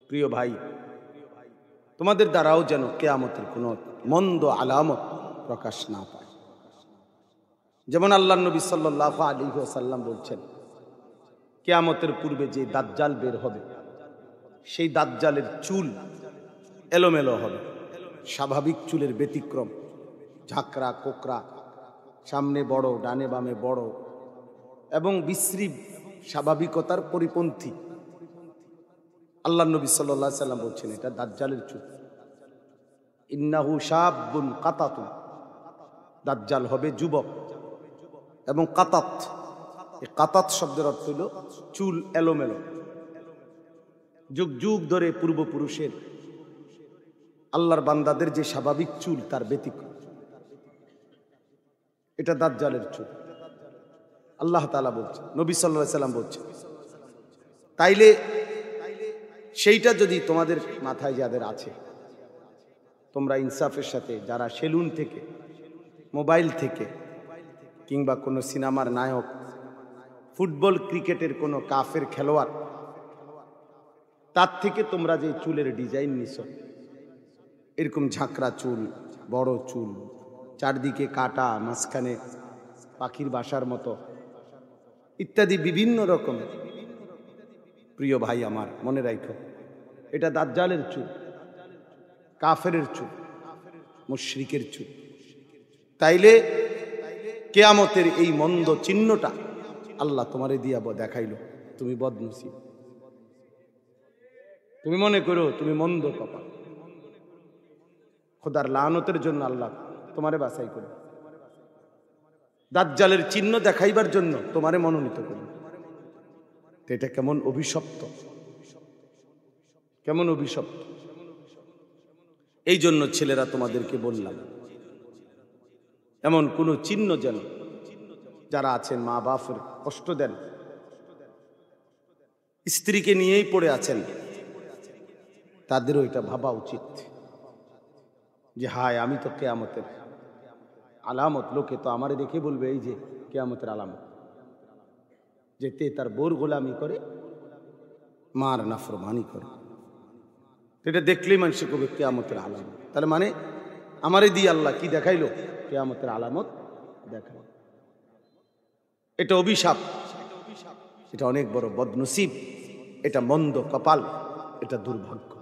প্রিয় ভাই, তোমাদের দ্বারাও যেন কিয়ামতের কোনো মন্দ আলামত প্রকাশ না পায়। যেমন আল্লাহর নবী সাল্লাল্লাহু আলাইহি ওয়াসাল্লাম বলছেন, কিয়ামতের পূর্বে যে দাজ্জাল বের হবে, সেই দাজ্জালের চুল এলোমেলো হবে, স্বাভাবিক চুলের ব্যতিক্রম, ঝাঁকড়া কোকড়া, সামনে বড়, ডানে বামে বড় এবং বিশ্রী স্বাভাবিকতার পরিপন্থী। আল্লাহর নবী সাল্লাল্লাহু আলাইহি ওয়াসাল্লাম বলছেন, এটা দাজ্জালের চুল। ইন্নাহু শাবুন কাতাতুন, দাজ্জাল হবে যুবক এবং কাতাত। এই কাতাত শব্দের অর্থ হলো চুল এলোমেলো। যুগ যুগ ধরে পূর্বপুরুষের আল্লাহর বান্দাদের যে স্বাভাবিক চুল, তার ব্যতিক্রম। এটা দাজ্জালের চুল। আল্লাহ তাআলা বলছেন, নবী সাল্লাল্লাহু আলাইহি ওয়াসাল্লাম বলছেন। তাইলে সেইটা যদি তোমাদের মাথায় যাদের আছে, তোমরা ইনসাফের সাথে, যারা সেলুন থেকে, মোবাইল থেকে, কিংবা কোনো সিনেমার নায়ক, ফুটবল ক্রিকেটের কোনো কাফের খেলোয়াড়, তার থেকে তোমরা যে চুলের ডিজাইন নিছো, এরকম ঝাঁকড়া চুল, বড় চুল, চারদিকে কাটা, মাঝখানে পাখির বাসার মতো ইত্যাদি বিভিন্ন রকম, প্রিয় ভাই আমার, মনে রাখো, এটা দাজ্জালের চুল, কাফেরের চুল, মুশরিকের চুল। তাইলে কিয়ামতের এই মন্দ চিহ্নটা আল্লাহ তোমারে দিয়া দেখাইল, তুমি বদনসিব, তুমি মনে করো তুমি মন্দ কপাল, খোদার লানতের জন্য আল্লাহ তোমারে বাছাই করো, দাজ্জালের চিহ্ন দেখাইবার জন্য তোমারে মনোনীত করো। তো এটা কেমন অভিশপ্ত, কেমন অভিশপ্ত। এই জন্য ছেলেরা তোমাদেরকে বললাম, এমন কোনো চিহ্ন যেন যারা আছেন মা বাপের কষ্ট দেন, স্ত্রীকে নিয়েই পড়ে আছেন, তাদেরও এটা ভাবা উচিত যে হায়, আমি তো কিয়ামতের আলামত, লোকে তো আমারে দেখে বলবে এই যে কিয়ামতের আলামত, যে তে তার বোর গোলামি করে, মার নাফরমানি করে। এটা দেখলেই মানুষ কবে কিয়ামতের আলামত। তাহলে মানে আমারে দিয়ে আল্লাহ কি দেখাইলো? কিয়ামতের আলামত দেখাইল। এটা অভিশাপ, এটা অনেক বড় বদনসিব, এটা মন্দ কপাল, এটা দুর্ভাগ্য।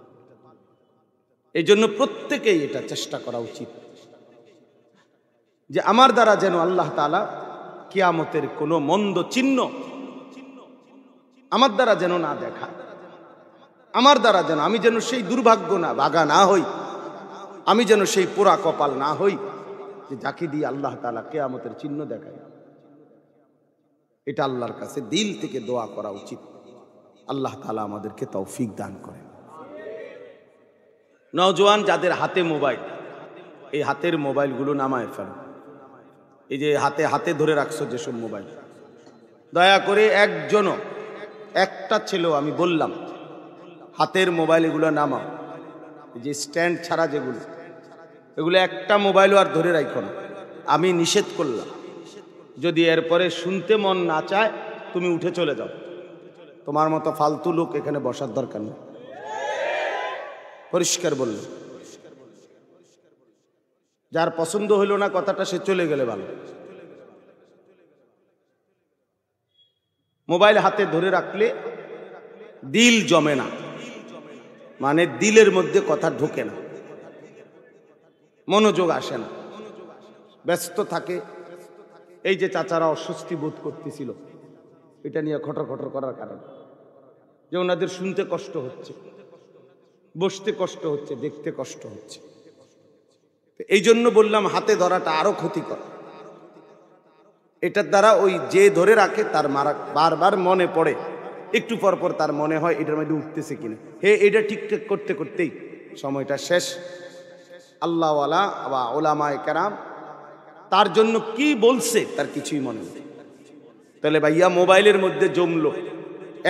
এই জন্য প্রত্যেকেই এটা চেষ্টা করা উচিত যে আমার দ্বারা যেন আল্লাহ তাআলা কিয়ামতের কোনো মন্দ চিহ্ন আমার দ্বারা যেন না দেখা, আমার দ্বারা যেন আমি যেন সেই দুর্ভাগ্য না ভাগা না হই, আমি যেন সেই পোড়া কপাল না হই যে যাকে দিয়ে আল্লাহ তাআলা কিয়ামতের চিহ্ন দেখায়। এটা আল্লাহর কাছে দিল থেকে দোয়া করা উচিত। আল্লাহ তাআলা আমাদেরকে তৌফিক দান করেন। নওজোয়ান যাদের হাতে মোবাইল, এই হাতের মোবাইলগুলো নামায় ফেলো। এই যে হাতে হাতে ধরে রাখছো যেসব মোবাইল, দয়া করে একজনও, একটা ছেলেও, আমি বললাম হাতের মোবাইল এগুলো নামাও। যে স্ট্যান্ড ছাড়া যেগুলো, এগুলো একটা মোবাইলও আর ধরে রাখো না। আমি নিষেধ করলাম, যদি এরপরে শুনতে মন না চায় তুমি উঠে চলে যাও। তোমার মতো ফালতু লোক এখানে বসার দরকার নেই। পরিষ্কার বলল, যার পছন্দ হইল না কথাটা সে চলে গেলে ভালো। মোবাইল হাতে ধরে রাখলে দিল জমে না, মানে দিলের মধ্যে কথা ঢোকে না, মনোযোগ আসে না, ব্যস্ত থাকে। এই যে চাচারা অস্বস্তি বোধ করতেছিল এটা নিয়ে খটর খটর করার কারণে, যে ওনাদের শুনতে কষ্ট হচ্ছে, বসতে কষ্ট হচ্ছে, দেখতে কষ্ট হচ্ছে। এই জন্য বললাম হাতে ধরাটা আরো ক্ষতিকর। এটার দ্বারা ওই যে ধরে রাখে তার বারবার মনে পড়ে, একটু পর পর তার মনে হয় এটার মধ্যে উঠতেছে কিনা, হে এটা ঠিকঠাক করতে করতেই সময়টা শেষ। আল্লাহওয়ালা বা ওলামায়ে কেরাম তার জন্য কি বলছে তার কিছুই মনে নেই। তাহলে ভাইয়া মোবাইলের মধ্যে জমলো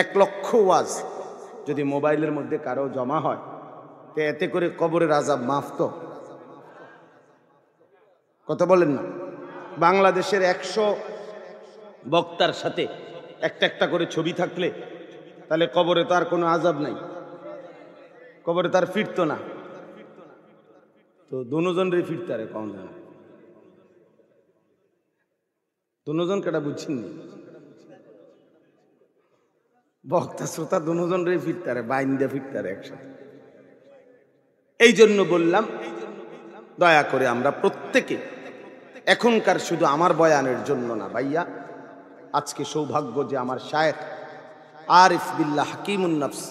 1 লক্ষ ওয়াজ, যদি মোবাইলের মধ্যে কারো জমা হয় তো এতে করে কবরের আযাব মাফ তো? কথা বলেন না? বাংলাদেশের 100 বক্তার সাথে একটা একটা করে ছবি থাকলে তাহলে কবরে তো আর কোনো আযাব নাই। কবরে তার ফিরতো না, তো দুজনরে ফিরতে আরে কম জানা, দুজন কেটা বুঝছেন, বক্তা শ্রোতা দুজনরে ফিরতে আরে, বাইন দিয়ে ফিরতে আরে একসাথে। এই জন্য বললাম, দয়া করে আমরা প্রত্যেকে এখনকার শুধু আমার বয়ানের জন্য না ভাইয়া, আজকে সৌভাগ্য যে আমার শায়েখ আরিফ বিল্লাহ হাকিমুন নফস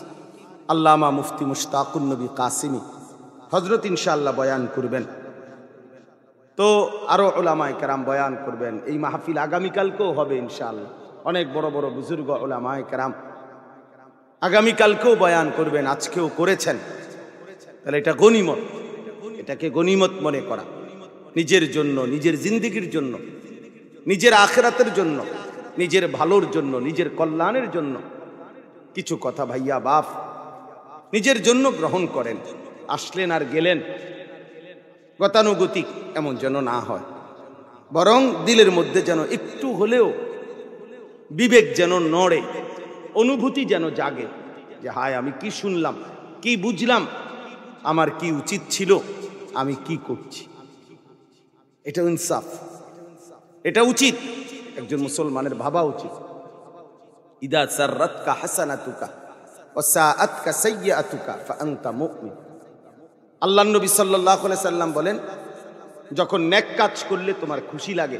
আল্লামা মুফতি মুশতাকুন নবী কাসিমি হযরত ইনশাআল্লাহ বয়ান করবেন, তো আরো উলামায়ে কেরাম বয়ান করবেন। এই মাহফিল আগামীকালকেও হবে ইনশাআল্লাহ, অনেক বড় বড় বুজুর্গ উলামায়ে কেরাম আগামীকালকেও বয়ান করবেন, আজকেও করেছেন। তাহলে এটা গনিমত, এটাকে গনিমত মনে করা, নিজের জন্য, নিজের জিন্দেগির জন্য, নিজের আখিরাতের জন্য, নিজের ভালোর জন্য, নিজের কল্যাণের জন্য কিছু কথা ভাইয়া বাপ নিজের জন্য গ্রহণ করেন। আসলেন আর গেলেন গতানুগতিক এমন যেন না হয়, বরং দিলের মধ্যে যেন একটু হলেও বিবেক যেন নড়ে, অনুভূতি যেন জাগে যে হায় আমি কি শুনলাম, কি বুঝলাম, আমার কি উচিত ছিল, আমি কি করছি। এটা ইনসাফ, এটা উচিত, একজন মুসলমানের ভাবা উচিত। ইদা সাররাতকা হাসানাতুকা ওয়া সাআতকা সাইয়্যাতুকা ফাআনতা মুমিন। আল্লাহর নবী সাল্লাল্লাহু আলাইহি সাল্লাম বলেন, যখন নেক কাজ করলে তোমার খুশি লাগে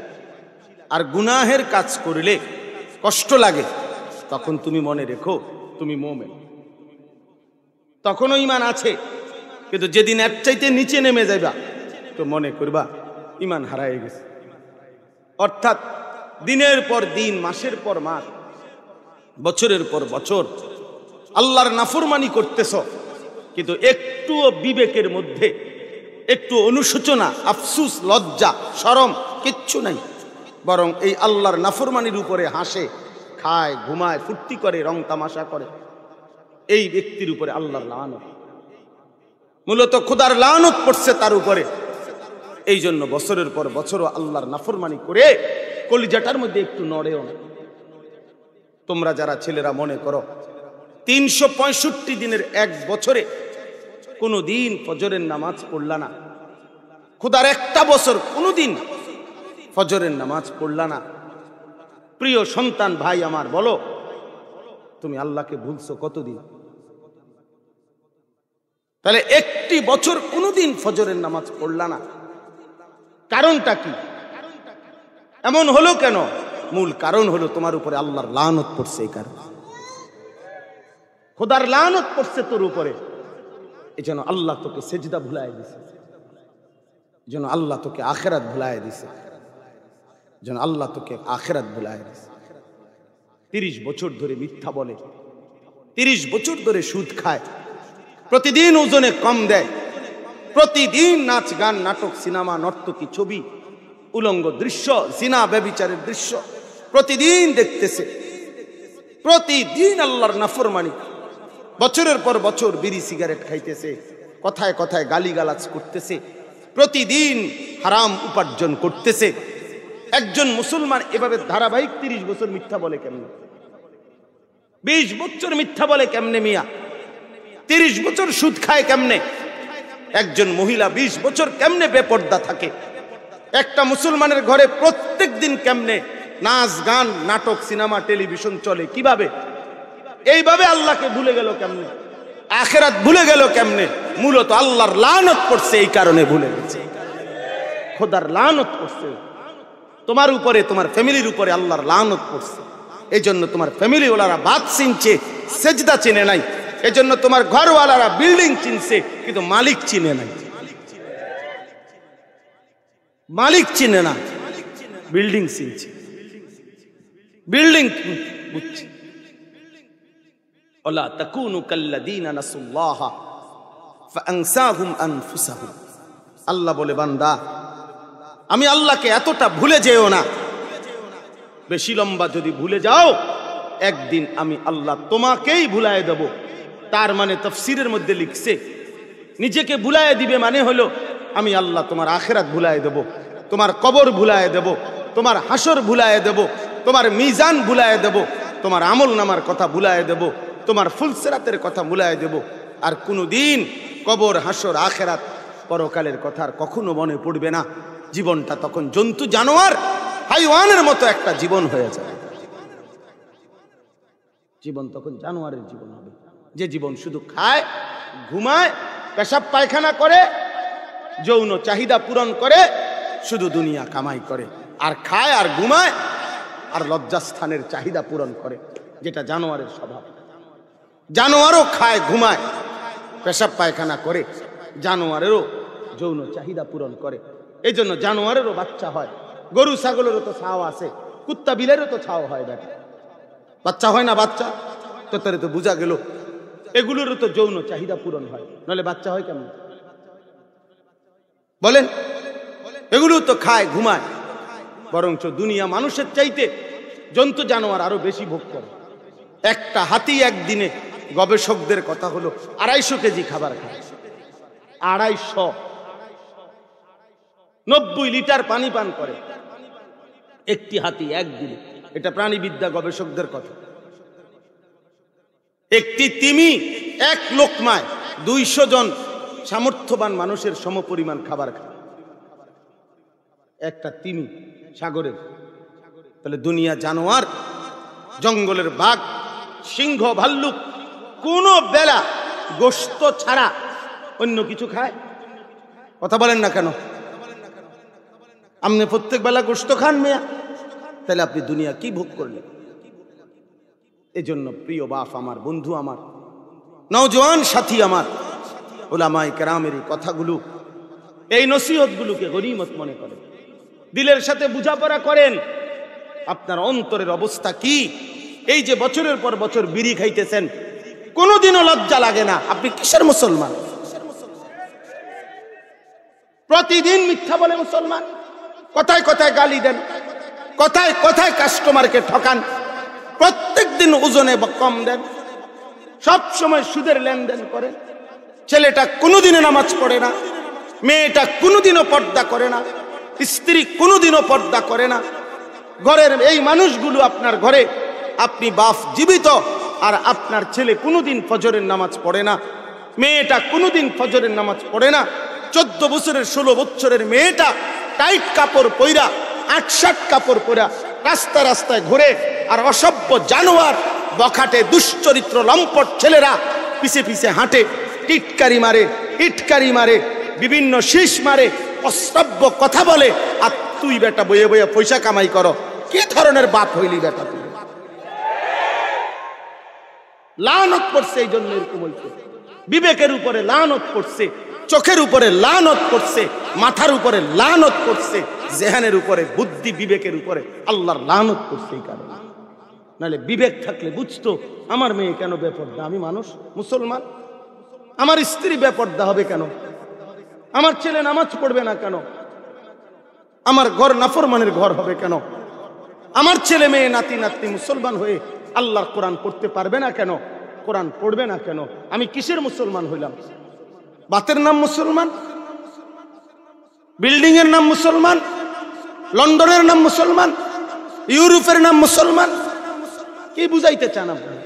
আর গুনাহের কাজ করলে কষ্ট লাগে, তখন তুমি মনে রেখো তুমি মুমিন। তখনও ঈমান আছে, কিন্তু যেদিন এর চাইতে নিচে নেমে যাবা তো মনে করবা ঈমান হারায় গেছে। অর্থাৎ দিনের পর দিন, মাসের পর মাস, বছরের পর বছর আল্লাহর নাফরমানি করতেছ, কিন্তু একটুও বিবেকের মধ্যে একটু অনুশোচনা, আফসুস, লজ্জা, শরম কিচ্ছু নাই, বরং এই আল্লাহর নাফরমানির উপরে হাসে, খায়, ঘুমায়, ফুর্তি করে, রং তামাশা করে, এই ব্যক্তির উপরে আল্লাহর লানত, মূলত খোদার লানত পড়ছে তার উপরে। এই জন্য বছরের পর বছরও আল্লাহর নাফরমানি করে কলিজাটার মধ্যে একটু নড়েও না। তোমরা যারা ছেলেরা মনে করো 365 দিনের এক বছরে কোনো দিন ফজরের নামাজ পড়লা না, খোদার একটা বছর কোনো দিন ফজরের নামাজ পড়লা না, প্রিয় সন্তান ভাই আমার, বলো তুমি আল্লাহকে ভুলছো কতদিন? তাহলে একটি বছর কোনোদিন ফজরের নামাজ পড়লা না, কারণটা কি? এমন হলো কেন? মূল কারণ হলো তোমার উপরে আল্লাহর লানত পড়ছে। এই কারণে খোদার লানত পড়ছে তোর উপরে, এই জন্য আল্লাহ তোকে সেজদা ভুলায় দিছে, এই জন্য আল্লাহ তোকে আখিরাত ভুলায় দিছে, এই জন্য আল্লাহ তোকে আখিরাত ভুলায় দিছে। 30 বছর ধরে মিথ্যা বলে, 30 বছর ধরে সুদ খায়, প্রতিদিন ওজনে কম দেয়, প্রতিদিন নাচ গান, নাটক, সিনেমা, নর্তকী, ছবি, উলঙ্গ দৃশ্য, জিনা, ব্যভিচারের দৃশ্য প্রতিদিন দেখতেছে, প্রতিদিন আল্লাহর নাফরমানি, বছরের পর বছর বিড়ি সিগারেট খাইতেছে, কথায় কথায় গালিগালাজ করতেছে, প্রতিদিন হারাম উপার্জন করতেছে। একজন মুসলমান এভাবে ধারাবাহিক 30 বছর মিথ্যা বলে কেমনে? 20 বছর মিথ্যা বলে কেমনে মিয়া? 30 বছর সুদ খায় কেমনে? একজন মহিলা 20 বছর কেমনে বেপর্দা থাকে? একটা মুসলমানের ঘরে প্রত্যেক দিন কেমনে নাচ গান, নাটক, সিনেমা, টেলিভিশন চলে? কিভাবে? এইভাবে আল্লাহকে ভুলে গেল কেমনে? আখিরাত ভুলে গেল কেমনে? মূলত আল্লাহর লানত পড়ছে, এই কারণে ভুলে গেছে। খোদার লানত পড়ছে তোমার উপরে, তোমার ফ্যামিলির উপরে আল্লাহর লানত পড়ছে। এই জন্য তোমার ফ্যামিলি ওয়ালারা বাদ চিনছে, সেজদা চিনে নাই। এই জন্য তোমার ঘরওয়ালারা বিল্ডিং চিনছে, কিন্তু মালিক চিনে নাই। মালিক চিনে না, বিল্ডিং চিনছে, বিল্ডিং বুঝছে। ওয়ালা তাকুনু কাল্লাযীনা নাসুল্লাহ ফাআনসাহুম আনফুসাহুম। আল্লাহ বলে, বান্দা আমি আল্লাহকে এতটা ভুলে যেও না। বেশি লম্বা যদি ভুলে যাও, একদিন আমি আল্লাহ তোমাকেই ভুলায় দেব। তার মানে তাফসীরের মধ্যে লিখছে, নিজেকে ভুলায় দিবে মানে হলো আমি আল্লাহ তোমার আখিরাত ভুলায় দেব, তোমার কবর ভুলায় দেব, তোমার হাসর ভুলায় দেব, তোমার মিজান ভুলায় দেব, তোমার আমল নামার কথা ভুলায় দেব, তোমার ফুলসিরাতের কথা ভুলায় দেব। আর কোনোদিন কবর, হাসর, আখেরাত, পরকালের কথা আর কখনো মনে পড়বে না। জীবনটা তখন জন্তু, জানোয়ার, হাইওয়ানের মতো একটা জীবন হয়ে যাবে। জীবন তখন জানোয়ারের জীবন হবে, যে জীবন শুধু খায়, ঘুমায়, পেশাব পায়খানা করে, যৌন চাহিদা পূরণ করে, শুধু দুনিয়া কামাই করে, আর খায় আর ঘুমায় আর লজ্জাস্থানের চাহিদা পূরণ করে, যেটা জানোয়ারের স্বভাব। জানোয়ারও খায়, ঘুমায়, পেশাব পায়খানা করে, জানোয়ারেরও যৌন চাহিদা পূরণ করে। এই জন্য জানোয়ারেরও বাচ্চা হয়, গরু ছাগলেরও তো ছাও আছে, কুত্তা বিলেরও তো ছাও হয়, বেটা বাচ্চা হয় না? বাচ্চা তো তারে তো বোঝা গেল এগুলোরও তো যৌন চাহিদা পূরণ হয়, নাহলে বাচ্চা হয় কেমন বলেন? এগুলো তো খায়, ঘুমায়, বরঞ্চ দুনিয়া মানুষের চাইতে জন্তু জানোয়ার আরো বেশি ভোগ করে। একটা হাতি একদিনে, গবেষকদের কথা হলো, 250 কেজি খাবার খায়। 250, 90 লিটার পানি পান করে একটি হাতি একদিনে। এটা প্রাণীবিদ্যা গবেষকদের কথা। একটি তিমি এক লোকমায় 200 জন সামর্থ্যবান মানুষের সমপরিমাণ খাবার খায়, একটা তিমি সাগরের। তাহলে দুনিয়া জানোয়ার, জঙ্গলের বাঘ, সিংহ, ভাল্লুক কোন বেলা গোশত ছাড়া অন্য কিছু খায়? কথা বলেন না কেন? আপনি প্রত্যেক বেলা গোশত খান মেয়া, তাহলে আপনি দুনিয়া কি ভোগ করলেন? এজন্য প্রিয় বাপ আমার, বন্ধু আমার, নওজোয়ান সাথী আমার, উলামায়ে কেরামের এই কথাগুলো, এই নসিহতগুলোকে গনিমত মনে করেন, দিলের সাথে বোঝাপড়া করেন। আপনার অন্তরের অবস্থা কি? এই যে বছরের পর বছর বিড়ি খাইতেছেন, কোনোদিনও লজ্জা লাগে না? আপনি কিসের মুসলমান? প্রতিদিন মিথ্যা বলে মুসলমান, কথায় কথায় গালি দেন, কথায় কথায় কাস্টমারকে ঠকান, প্রত্যেক দিন ওজনে কম দেন, সব সময় সুদের লেনদেন করেন। ছেলেটা কোনোদিনও নামাজ পড়ে না, মেয়েটা কোনোদিনও পর্দা করে না, স্ত্রী কোনোদিনও পর্দা করে না। ঘরের এই মানুষগুলো আপনার ঘরে, আপনি বাপ জীবিত, আর আপনার ছেলে কোনোদিন ফজরের নামাজ পড়ে না, মেয়েটা কোনোদিন ফজরের নামাজ পড়ে না। 14 বছরের 16 বছরের মেয়েটা টাইট কাপড় পইরা, 8-7 কাপড় পইরা রাস্তা রাস্তায় ঘুরে, আর অসভ্য জানোয়ার, বখাটে, দুশ্চরিত্র, লম্পট ছেলেরা পিছে পিছে হাঁটে, টিটকারি মারে, ইটকারি মারে, বিভিন্ন শীষ মারে, অশ্রাব্য কথা বলে। আর তুই বেটা বইয়ে বইয়ে পয়সা কামাই করো। কি ধরনের বাপ হইলি বেটা তুই? লানত পড়ছে, এই জন্য এরকম হইছে। বিবেকের উপরে লানত পড়ছে, চোখের উপরে লানত পড়ছে, মাথার উপরে লানত পড়ছে, জেহানের উপরে, বুদ্ধি বিবেকের উপরে আল্লাহর লানত পড়ছে। এই কারণে, নাহলে বিবেক থাকলে বুঝতো আমার মেয়ে কেন বেপর্দা, আমি মানুষ, মুসলমান, আমার স্ত্রী বেপর্দা হবে কেন, আমার ছেলে নামাজ পড়বে না কেন, আমার ঘর নাফরমানের ঘর হবে কেন, আমার ছেলে মেয়ে নাতি নাতনি মুসলমান হয়ে আল্লাহর কোরআন পড়তে পারবে না কেন, কোরআন পড়বে না কেন? আমি কিসের মুসলমান হইলাম? বাতের নাম মুসলমান, বিল্ডিং এর নাম মুসলমান, লন্ডনের নাম মুসলমান, ইউরোপের নাম মুসলমান। কি বুঝাইতে চান আপনি?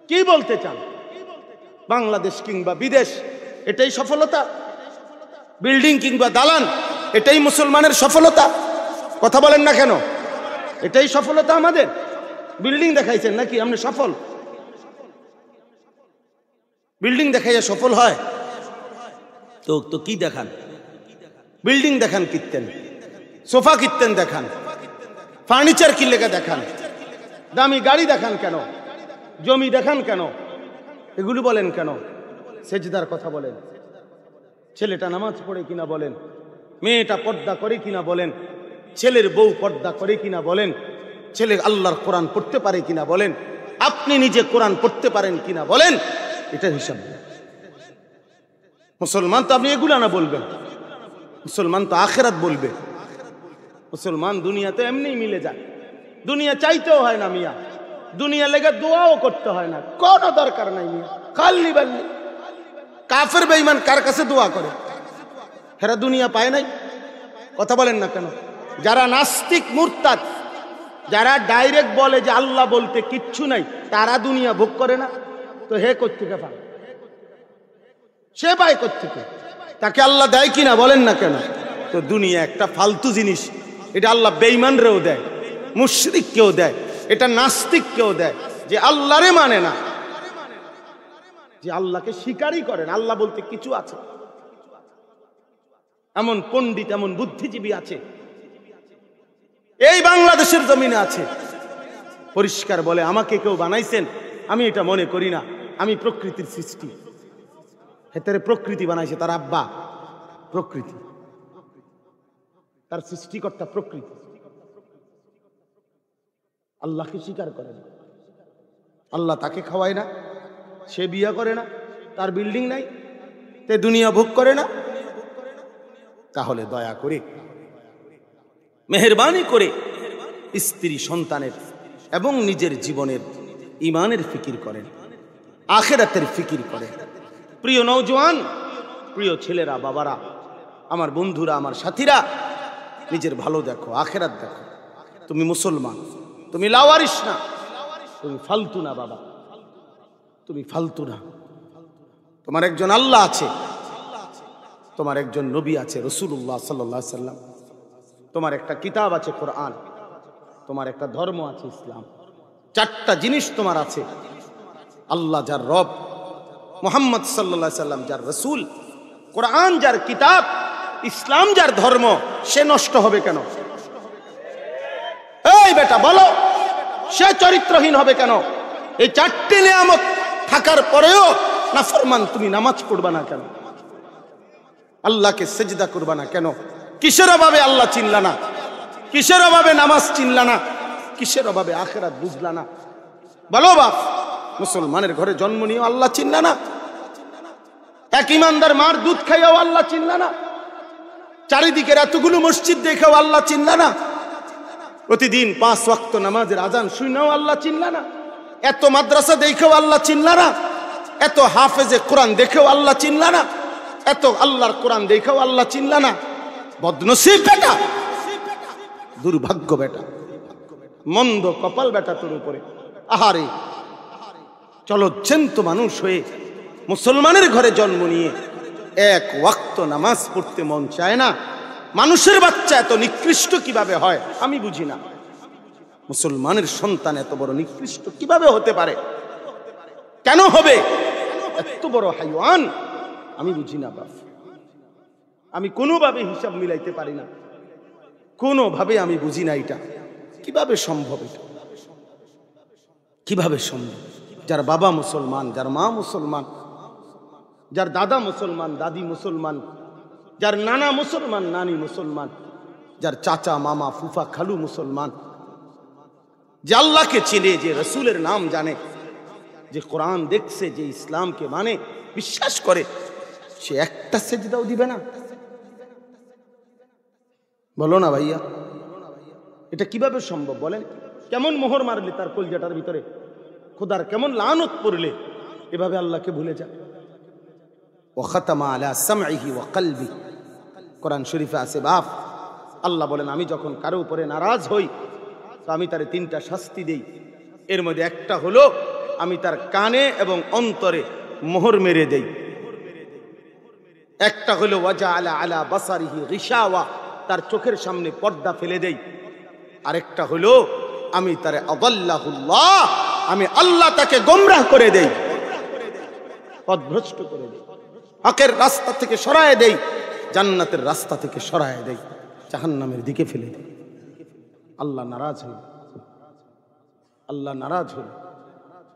কি বলতে চান? বাংলাদেশ কিংবা বিদেশ, এটাই সফলতা? বিল্ডিং কিংবা দালান, এটাই মুসলমানের সফলতা? কথা বলেন না কেন? এটাই সফলতা আমাদের? বিল্ডিং দেখাইছেন নাকি আপনি সফল? বিল্ডিং দেখাইয়া সফল হয়? তো কি দেখান? বিল্ডিং দেখান কিনতেন, সোফা কিনতেন দেখান, ফার্নিচার কি লেগে দেখান, দামি গাড়ি দেখান কেন, জমি দেখান কেন, এগুলো বলেন কেন? সেজদার কথা বলেন, ছেলেটা নামাজ পড়ে কিনা বলেন, মেয়েটা পর্দা করে কিনা বলেন, ছেলের বউ পর্দা করে কিনা বলেন, ছেলে আল্লাহর কোরআন পড়তে পারে কিনা বলেন, আপনি নিজে কোরআন পড়তে পারেন কিনা বলেন, এটার হিসাব। মুসলমান তো আপনি এগুলা না বলবেন, মুসলমান তো আখেরাত বলবে। মুসলমান দুনিয়াতে এমনি মিলে যায়, দুনিয়া চাইতেও হয় না মিয়া, দুনিয়া লেগে দোয়াও করতে হয় না, কোনো দরকার নাই মিয়া, খালি বাল্লি। কাফের বেঈমান কার কাছে দোয়া করে? হেরা দুনিয়া পায় নাই? কথা বলেন না কেন? যারা নাস্তিক মুরতাদ, যারা ডাইরেক্ট বলে যে আল্লাহ বলতে কিচ্ছু নাই, তারা দুনিয়া ভোগ করে না, তো হে কোত্থেকে পায়? সে পায় কোত্থেকে? তাকে আল্লাহ দেয় কিনা বলেন না কেন? তো দুনিয়া একটা ফালতু জিনিস, এটা আল্লাহ বেঈমানরেও দেয়, মুশরিককেও দেয়, এটা নাস্তিককেও দেয়, যে আল্লাহরে মানে না, যে আল্লাহকে স্বীকারই করেন। আল্লাহ বলতে কিছু আছে? এমন পণ্ডিত, এমন বুদ্ধিজীবী আছে এই বাংলাদেশের জমিনে আছে, পরিষ্কার বলে আমাকে কেউ বানাইছেন, আমি এটা মনে করি না, আমি প্রকৃতির সৃষ্টি। হেতারে প্রকৃতি বানাইছে তার আব্বা, প্রকৃতি, তার সৃষ্টিকর্তা প্রকৃতি। আল্লাহকে স্বীকার করে না, আল্লাহ তাকে খাওয়ায় না, সে বিয়ে করে না, তার বিল্ডিং নাই, তে দুনিয়া ভোগ করে না। তাহলে দয়া করে, মেহেরবানি করে স্ত্রী সন্তানের এবং নিজের জীবনের ইমানের ফিকির করেন, আখিরাতের ফিকির করেন। প্রিয় নওজোয়ান, প্রিয় ছেলেরা, বাবারা, আমার বন্ধুরা, আমার সাথীরা, নিজের ভালো দেখো, আখিরাত দেখো। তুমি মুসলমান, তুমি লাওয়ারিস না, তুমি ফালতু না বাবা, তুমি ফালতু না। তোমার একজন আল্লাহ আছে, তোমার একজন নবী আছে রাসূলুল্লাহ সাল্লাল্লাহু আলাইহি সাল্লাম, তোমার একটা কিতাব আছে কোরআন, তোমার একটা ধর্ম আছে ইসলাম। চারটা জিনিস তোমার আছে। আল্লাহ যার রব, মুহাম্মদ সাল্লাল্লাহু আলাইহি সাল্লাম যার রাসূল, কোরআন যার কিতাব, ইসলাম যার ধর্ম, সে নষ্ট হবে কেন? এই বেটা বলো, সে চরিত্রহীন হবে কেন? এই চারটি নিয়ামত থাকার পরেও নাফরমান, তুমি নামাজ পড়বা না কেন? আল্লাহকে সেজদা করবা না কেন? কিসের অভাবে আল্লাহ চিনলা না? কিসের অভাবে নামাজ চিনলা না? কিসের অভাবে আখিরাত বুঝলা না? বলো বাপ, মুসলমানের ঘরে জন্ম নিয়েও আল্লাহ চিনলা না? এক ইমানদার মার দুধ খাইয়াও আল্লাহ চিনলা না? চারিদিকের এতগুলো মসজিদ দেখেও আল্লাহ চিনলা না? প্রতিদিন 5 ওয়াক্ত নামাজের আজান শুনেও আল্লাহ চিনলা না? এত মাদ্রাসা দেখেও আল্লাহ চিনলা না? এত হাফেজে কোরআন দেখেও আল্লাহ চিনলা না? এত আল্লাহর কোরআন দেখেও আল্লাহ চিনলা না? বদনসিব বেটা, দুর্ভাগ্য বেটা, মন্দ কপাল বেটা তোর উপরে। আহারে, চলো জ্যান্ত মানুষ হয়ে মুসলমানের ঘরে জন্ম নিয়ে এক ওয়াক্ত নামাজ পড়তে মন চায় না। মানুষের বাচ্চা এত নিকৃষ্ট কিভাবে হয় আমি বুঝি না। মুসলমানের সন্তান এত বড় নিকৃষ্ট কিভাবে হতে পারে? কেন হবে? এত বড় হাইওয়ান আমি বুঝি না বাপ। আমি কোনোভাবে হিসাব মিলাইতে পারি না, কোনোভাবে আমি বুঝি না এটা কিভাবে সম্ভব। এটা কিভাবে সম্ভব? যার বাবা মুসলমান, যার মা মুসলমান, যার দাদা মুসলমান, দাদি মুসলমান, যার নানা মুসলমান, নানি মুসলমান, যার চাচা মামা ফুফা খালু মুসলমান, যে আল্লাহকে চেনে, যে রসুলের নাম জানে, যে কোরআন দেখছে, যে ইসলামকে মানে, বিশ্বাস করে, সে একটা সেজদাও দিবে না? বলো না ভাইয়া, এটা কিভাবে সম্ভব বলেন? কেমন মোহর মারলে তার কলজাটার ভিতরে, খোদার কেমন লানত পড়লে এভাবে আল্লাহকে ভুলে যায়। ওয়া খাতামা আলা সামঈহি ওয়া কলবি, কোরআন শরীফে আছে বাপ, আল্লাহ বলেন আমি যখন কারো উপরে নারাজ হই তো আমি তারে 3টা শাস্তি দেই। এর মধ্যে একটা হলো আমি তার কানে এবং অন্তরে মোহর মেরে দেই। একটা হলো ওয়াজআলা আলা বাসারিহি গিশাওয়া, তার চোখের সামনে পর্দা ফেলে দেই। আরেকটা হলো আমি তারে আদাল্লাহুল্লাহ, আমি আল্লাহ তাকে গোমরাহ করে দেই, পথভ্রষ্ট করে দেই, হকের রাস্তা থেকে সরায় দেই, জান্নাতের রাস্তা থেকে সরায় দেই, জাহান্নামের দিকে ফেলে দেই। আল্লাহ নারাজ হল, আল্লাহ নারাজ হল।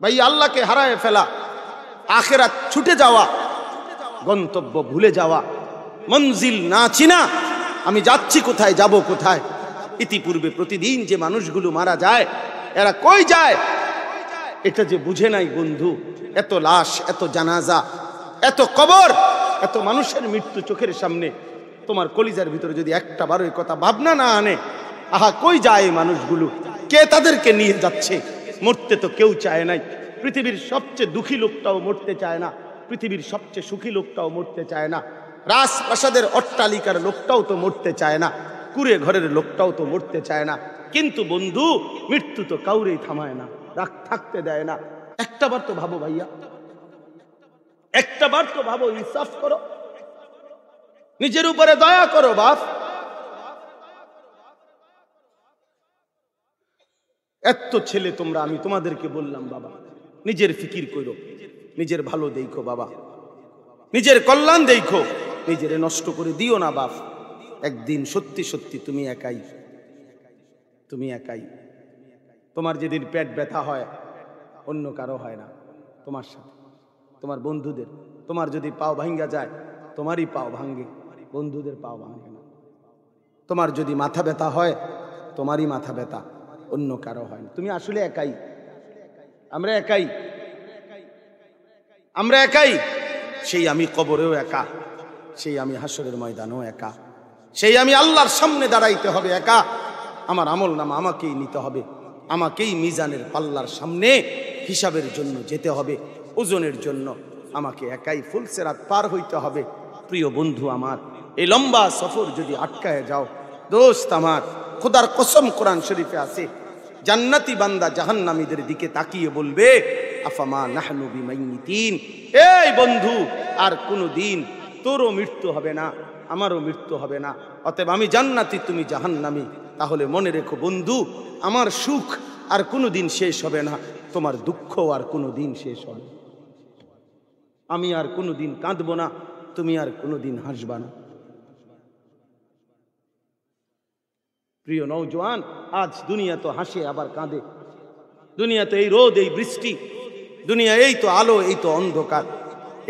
ভাই, আল্লাহকে হারায় ফেলা, আখিরাত ছুটে যাওয়া, গন্তব্য ভুলে যাওয়া, মঞ্জিল না চিনা, আমি যাচ্ছি কোথায়, যাব কোথায়। ইতিপূর্বে প্রতিদিন যে মানুষগুলো মারা যায়, এরা কই যায় এটা যে বুঝে নাই বন্ধু। এত লাশ, এত জানাজা, এত কবর, এত মানুষের মৃত্যু চোখের সামনে, তোমার কলিজার ভিতরে যদি একটা বারো এই কথা ভাবনা না আনে, আহা কই যায় এই মানুষগুলো, কে তাদেরকে নিয়ে যাচ্ছে? মরতে তো কেউ চায় নাই। পৃথিবীর সবচেয়ে দুঃখী লোকটাও মরতে চায় না, পৃথিবীর সবচেয়ে সুখী লোকটাও মরতে চায় না, রাজপ্রাসাদের অট্টালিকার লোকটাও তো মরতে চায় না, কুড়ে ঘরের লোকটাও তো মরতে চায় না। কিন্তু বন্ধু, মৃত্যু তো কাউরেই থামায় না, রাগ থাকতে দেয় না। একটাবার তো ভাবো ভাইয়া, একটা বার তো ভাবো, ইনসাফ করো, নিজের উপরে দয়া করো বাপ। এত ছেলে তোমরা, আমি তোমাদেরকে বললাম বাবা নিজের ফিকির করো, নিজের ভালো দেখো বাবা, নিজের কল্যাণ দেখো, নিজের নষ্ট করে দিও না বাপ। একদিন সত্যি সত্যি তুমি একাই, তুমি একাই। তোমার যেদিন পেট ব্যথা হয় অন্য কারো হয় না, তোমার সাথে, তোমার বন্ধুদের। তোমার যদি পাও ভাঙ্গা যায় তোমারই পাও ভাঙ্গে, বন্ধুদের পাও ভাঙ্গে না। তোমার যদি মাথা ব্যথা হয় তোমারই মাথা ব্যথা, অন্য কারো হয় না। তুমি আসলে একাই, আমরা একাই, আমরা একাই। সেই আমি কবরেও একা, সেই আমি হাসরের ময়দানেও একা, সেই আমি আল্লাহর সামনে দাঁড়াইতে হবে একা। আমার আমল নামা আমাকেই নিতে হবে, আমাকেই মিজানের পাল্লার সামনে হিসাবের জন্য যেতে হবে, ওজনের জন্য আমাকে একাই ফুলসিরাত পার হইতে হবে। প্রিয় বন্ধু আমার, এই লম্বা সফর যদি আটকায় যাও দোস্ত আমার, খোদার কসম কোরআন শরীফে আছে, জান্নাতি বান্দা জাহান্নামীদের দিকে তাকিয়ে বলবে আফামা নাহনু বিমাইতিন, এই বন্ধু আর কোনদিন তোরও মৃত্যু হবে না, আমারও মৃত্যু হবে না, অতএব আমি জান্নাতি তুমি জাহান্নামী। তাহলে মনে রেখো বন্ধু, আমার সুখ আর কোনোদিন শেষ হবে না, তোমার দুঃখ আর কোনোদিন শেষ হবে না। আমি আর কোনোদিন কাঁদবো না, তুমি আর কোনোদিন হাসবা না। প্রিয় নওজোয়ান, আজ দুনিয়া তো হাসে আবার কাঁদে, দুনিয়া তো এই রোদ এই বৃষ্টি, দুনিয়া এই তো আলো এই তো অন্ধকার,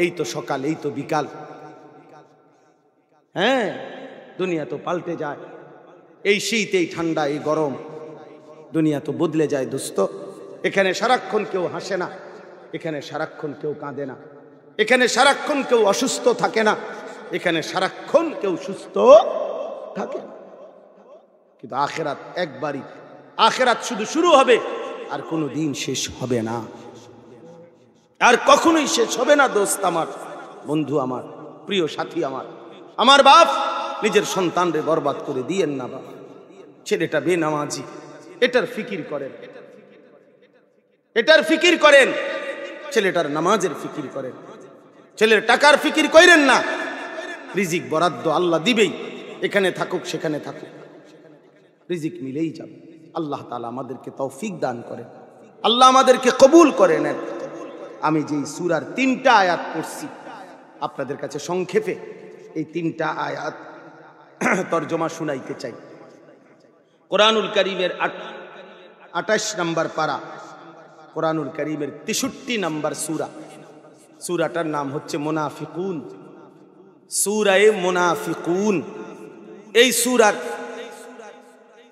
এই তো সকাল এই তো বিকাল। হ্যাঁ, দুনিয়া তো পাল্টে যায়, এই শীত এই ঠান্ডা এই গরম, দুনিয়া তো বদলে যায় দোস্ত। এখানে সারাক্ষণ কেউ হাসে না, এখানে সারাক্ষণ কেউ কাঁদে না, এখানে সারাক্ষণ কেউ অসুস্থ থাকে না, এখানে সারাক্ষণ কেউ সুস্থ থাকে না। কিন্তু আখেরাত একবারই, আখেরাত শুধু শুরু হবে আর কোনো দিন শেষ হবে না, আর কখনোই শেষ হবে না। দোস্ত আমার, বন্ধু আমার, প্রিয় সাথী আমার, আমার বাপ নিজের সন্তানরে বরবাদ করে দিয়েন না বাপ। ছেলেটা বেনামাজি, এটার ফিকির করেন, এটার ফিকির করেন, ছেলেটার নামাজের ফিকির করেন, ছেলের টাকার ফিকির করেন না। রিজিক বরাদ্দ আল্লাহ দিবেই, এখানে থাকুক সেখানে থাকুক, রিজিক মিলেই যাবে। আল্লাহ তাআলা আমাদেরকে তৌফিক দান করেন, আল্লাহ আমাদেরকে কবুল করে নেন। আমি যেই সূরার 3টা আয়াত পড়ছি আপনাদের কাছে সংক্ষেপে এই 3টা আয়াত তরজমা শুনাইতে চাই। কোরআনুল কারীমের 28 নম্বর পারা, কোরআনুল কারীমের 63 নম্বর সূরা। সূরাটার নাম হচ্ছে মুনাফিকুন, সূরায়ে মুনাফিকুন। এই সূরার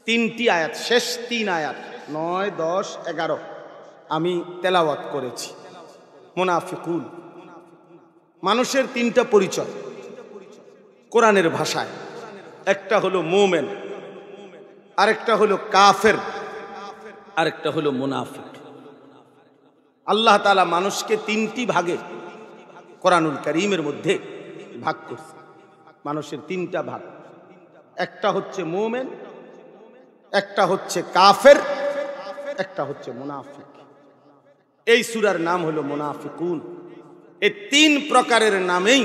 3টি আয়াত, শেষ 3 আয়াত 9, 10, 11 আমি তেলাওয়াত করেছি। মুনাফিকুন মানুষের 3টা পরিচয় কোরআনের ভাষায়। একটা হলো মুমিন, আরেকটা হলো কাফের, আরেকটা হলো মুনাফিক। আল্লাহ তাআলা মানুষকে 3টি ভাগে কোরআনুল কারীমের মধ্যে ভাগ করছে। মানুষের 3টা ভাগ, একটা হচ্ছে মুমিন, একটা হচ্ছে কাফের, একটা হচ্ছে মুনাফিক। এই সূরার নাম হলো মুনাফিকুন। এই 3 প্রকারের নামেই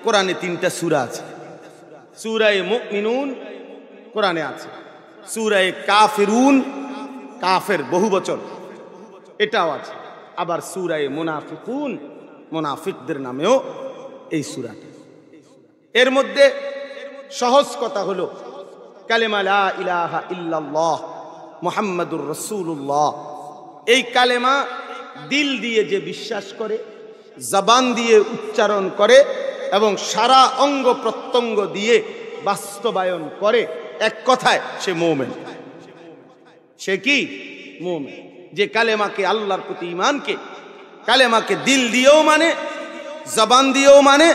কোরআনে 3টা সূরা আছে। সূরায়ে মুমিনুন কোরআনে আছে, সূরায়ে কাফিরুন, কাফের বহুবচন, এটাও আছে। আবার সূরায়ে মুনাফিকুন, মুনাফিকদের নামেও এই সূরাটা। এর মধ্যে সহজ কথা হলো কালেমা লা ইলাহা ইল্লাল্লাহ মুহাম্মাদুর রাসূলুল্লাহ। এই কালেমা দিল দিয়ে যে বিশ্বাস করে, জবান দিয়ে উচ্চারণ করে এবং সারা অঙ্গ প্রত্যঙ্গ দিয়ে বাস্তবায়ন করে, এক কথায় সে মুমিন। সে কি? মুমিন। যে কালেমাকে, আল্লাহর প্রতি ঈমানকে, কালেমাকে দিল দিয়েও মানে, জবান দিয়েও মানে,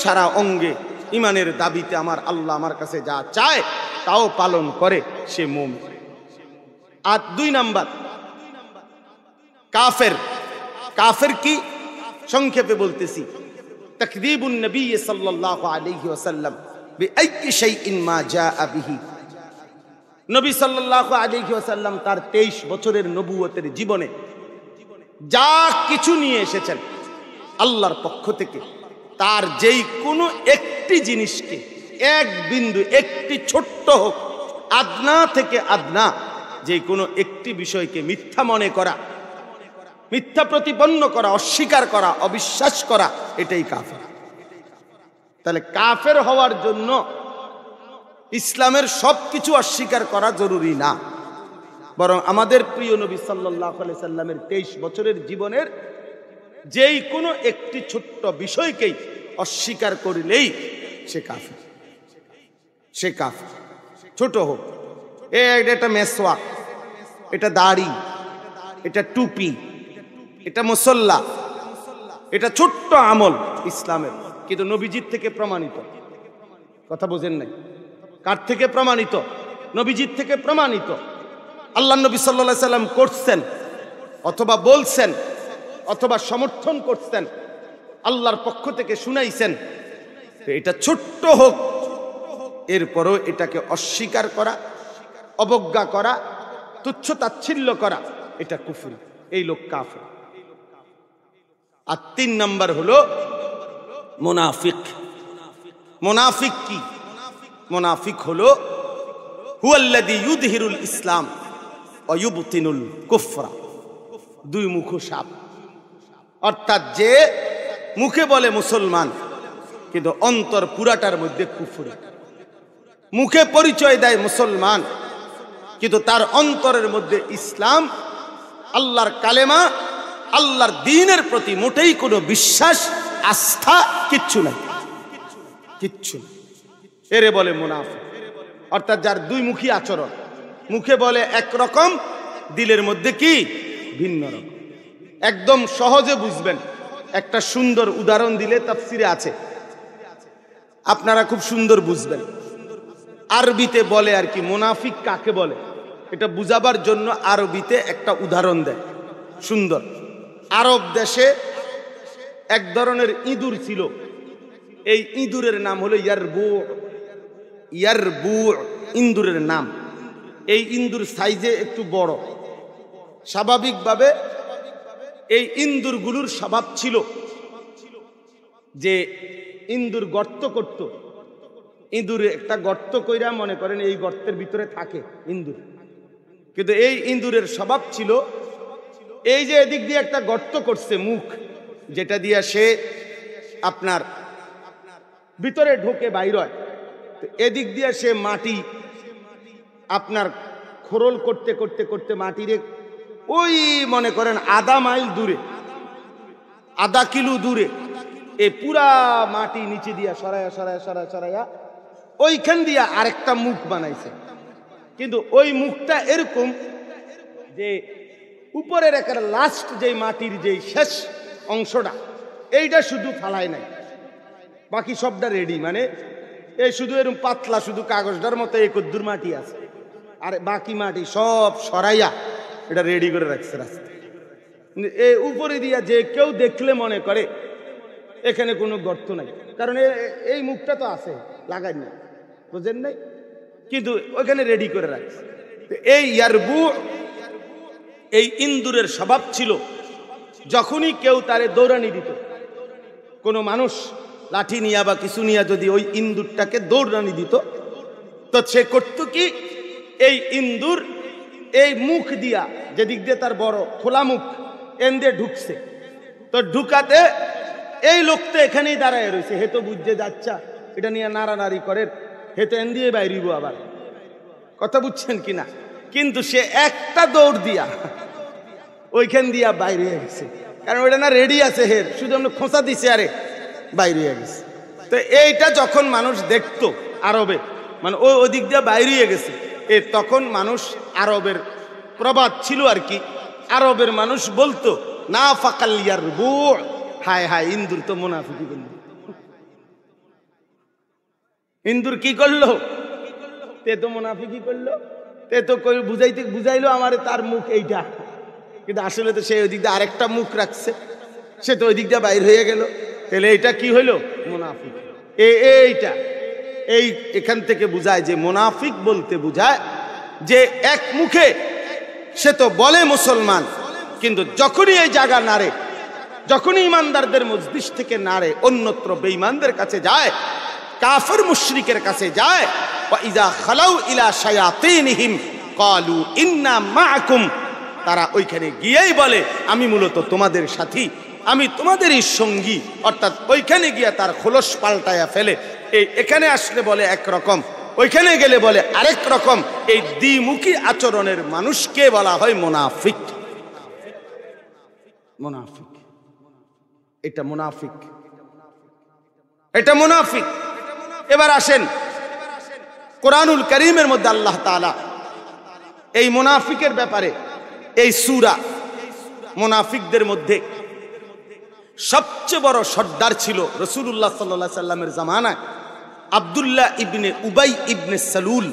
সারা অঙ্গে ঈমানের দাবিতে আমার আল্লাহ আমার কাছে যা চায় তাও পালন করে, সে মুমিন। আর 2 নাম্বার কাফের। কাফের কি? সংক্ষেপে বলতেছি, তাকযীবুন নবী সাল্লাল্লাহু আলাইহি ওয়াসাল্লাম বিআইয়ি শাইইন মা জাআ বিহি। নবী সাল্লাল্লাহু আলাইহি ওয়াসাল্লাম তার 23 বছরের নবুয়তের জীবনে যা কিছু নিয়ে এসেছেন, আল্লাহর পক্ষ থেকে তার যেই কোনো একটি জিনিসকে, এক বিন্দু, একটি ছোট্ট হোক, আদনা থেকে আদনা, যে কোনো একটি বিষয়কে মিথ্যা মনে করা, মিথ্যা প্রতিপন্ন করা, অস্বীকার করা, অবিশ্বাস করা, এটাই কাফের। তাহলে কাফের হওয়ার জন্য ইসলামের সবকিছু অস্বীকার করা জরুরি না, বরং আমাদের প্রিয় নবী সাল্লাল্লাহু আলাইহি সাল্লামের 23 বছরের জীবনের যেই কোনো একটি ছোট্ট বিষয়কেই অস্বীকার করলেই সে কাফের। সে কাফের, ছোট হোক। এটা মেসওয়াক, এটা দাড়ি, এটা টুপি, এটা মুসল্লা, এটা ছোট্ট আমল ইসলামের, কিন্তু নবীজির থেকে প্রমাণিত। কথা বোঝেন নাই? কার থেকে প্রমাণিত? নবীজির থেকে প্রমাণিত। আল্লাহ নবী সাল্লাল্লাহু আলাইহি সাল্লাম করছেন, অথবা বলছেন, অথবা সমর্থন করছেন, আল্লাহর পক্ষ থেকে শুনাইছেন। তো এটা ছোট্ট হোক, এরপরও এটাকে অস্বীকার করা, অবজ্ঞা করা, তুচ্ছ তাচ্ছিল্য করা, এটা কুফর। এই লোক কাফের। আর 3 নাম্বার হলো মুনাফিক। মুনাফিক কি? মুনাফিক হলো হুয়াল্লাযী ইউযহিরুল ইসলাম ওয়া ইউবতিনুল কুফরা। দুই মুখো সাপ, অর্থাৎ যে মুখে বলে মুসলমান কিন্তু অন্তর পুরাটার মধ্যে কুফর। মুখে পরিচয় দেয় মুসলমান কিন্তু তার অন্তরের মধ্যে ইসলাম, আল্লাহর কালেমা, আল্লাহর দ্বীনের প্রতি মোটেই কোনো বিশ্বাস, আস্থা কিচ্ছু নাই, কিচ্ছু। এরে বলে মুনাফিক। অর্থাৎ যার দুই মুখী আচরণ, মুখে বলে একরকম, দিলের মধ্যে কি ভিন্ন রকম। একদম সহজে বুঝবেন, একটা সুন্দর উদাহরণ দিলে তাফসিরে আছে, আপনারা খুব সুন্দর বুঝবেন। আরবিতে বলে আর কি মুনাফিক কাকে বলে, এটা বুঝাবার জন্য আরবিতে একটা উদাহরণ দেয় সুন্দর। আরব দেশে এক ধরনের ইঁদুর ছিল, এই ইঁদুরের নাম হলো ইয়ারবু। ইয়ারবু ইঁদুরের নাম। এই ইঁদুর সাইজে একটু বড়। স্বাভাবিকভাবে এই ইঁদুরগুলোর স্বভাব ছিল যে ইঁদুর গর্ত করত। ইঁদুরে একটা গর্ত কইরা মনে করেন এই গর্তের ভিতরে থাকে ইঁদুর, কিন্তু এই ইঁদুরের স্বভাব ছিল এই যে এদিক দিয়ে একটা গর্ত করছে মুখ, যেটা দিয়ে সে আপনার ভিতরে ঢোকে বাইর হয়। এদিক দিয়ে সে মাটি আপনার খোরল করতে করতে করতে মাটিরে ওই মনে করেন আধা মাইল দূরে, আধা কিলো দূরে এ পুরা মাটি নিচে দিয়া সরাইয়া সরাইয়া সরাইয়া সরাইয়া ওইখান দিয়া আরেকটা মুখ বানাইছে। কিন্তু ওই মুখটা এরকম যে উপরের একটা লাস্ট যে মাটির যে শেষ অংশটা, এইটা শুধু ফালাই নাই, বাকি সবটা রেডি। মানে এই শুধু এরকম পাতলা, শুধু কাগজটার মতো এই কদ্দুর মাটি আছে, আর বাকি মাটি সব সরাইয়া এটা রেডি করে রাখছে রাস্তায়। এই উপরে দিয়া যে কেউ দেখলে মনে করে এখানে কোনো গর্ত নাই, কারণ এই মুখটা তো আছে, লাগাই না, বুঝেন নাই, কিন্তু ওইখানে রেডি করে রাখছে। এই ইয়ারবু, এই ইন্দুরের স্বভাব ছিল যখনই কেউ তারে দৌড়ানি দিত, কোনো মানুষ লাঠি নিয়া বা কিছু নিয়া যদি ওই ইন্দুরটাকে দৌড়ানি দিত, তো সে করত কি, এই ইন্দুর এই মুখ দিয়া, যেদিক দিয়ে তার বড় খোলা মুখ, এন দিয়ে ঢুকছে, তো ঢুকাতে এই লোকটা এখানেই দাঁড়ায় রয়েছে, হে তো বুঝতে যাচ্ছা এটা নিয়ে নাড়ানাড়ি করে, হে তো এন দিয়ে বাইরিব আবার, কথা বুঝছেন কিনা। কিন্তু সে একটা দৌড় দিয়া ওইখান দিয়া বাইরে হয়ে গেছে, কারণ ওইটা না রেডি আছে, হের শুধু আমরা খোঁচা দিছে আরে বাইরে হয়ে গেছে। তো এইটা যখন মানুষ দেখতো আরবে, মানে ওই দিক দিয়ে বাইরে হয়ে গেছে, তখন মানুষ, আরবের প্রবাদ ছিল আর কি, আরবের মানুষ বলতো না ফাকাল ইয়ারবু, হায় হায় ইন্দুর তো মুনাফিকি করলো। ইন্দুর কি করলো? তে তো মুনাফিকি করলো, তে তো বুঝাইলো আমারে তার মুখ এইটা, কিন্তু আসলে তো সে ওই দিক দিয়ে আরেকটা মুখ রাখছে, সে তো ওই দিক দিয়ে বাইর হয়ে গেল। তাহলে এইটা কি হইলো? মুনাফিক। এইটা এখান থেকে বুঝায় যে মুনাফিক বলতে বুঝায় যে এক মুখে সে তো বলে মুসলমান, কিন্তু যখনই এই জায়গা নাড়ে যখনই ইমানদারদের মজলিস থেকে নাড়ে অন্যত্র বেঈমানদের কাছে যায়, কাফের মুশরিকের কাছে যায়। ওয়া ইযা খালাউ ইলা শায়াতিনহিম ক্বালু ইন্না মাআকুম, তারা ওইখানে গিয়েই বলে আমি মূলত তোমাদের সাথী, আমি তোমাদেরই সঙ্গী। অর্থাৎ ওইখানে গিয়ে তার খোলস পাল্টায়া ফেলে। এখানে আসলে বলে একরকম, ওইখানে গেলে বলে আরেক রকম। এই দ্বিমুখী আচরণের মানুষকে বলা হয় মুনাফিক। মুনাফিক, এটা মুনাফিক, এটা মুনাফিক। এবার আসেন কোরআনুল কারীমের মধ্যে আল্লাহ তাআলা এই মুনাফিকের ব্যাপারে, এই সূরা, মুনাফিকদের মধ্যে সবচেয়ে বড় সর্দার ছিল রাসূলুল্লাহ সাল্লাল্লাহু আলাইহি সাল্লামের জামানায় আব্দুল্লাহ ইবনে উবাই ইবনে সালুল।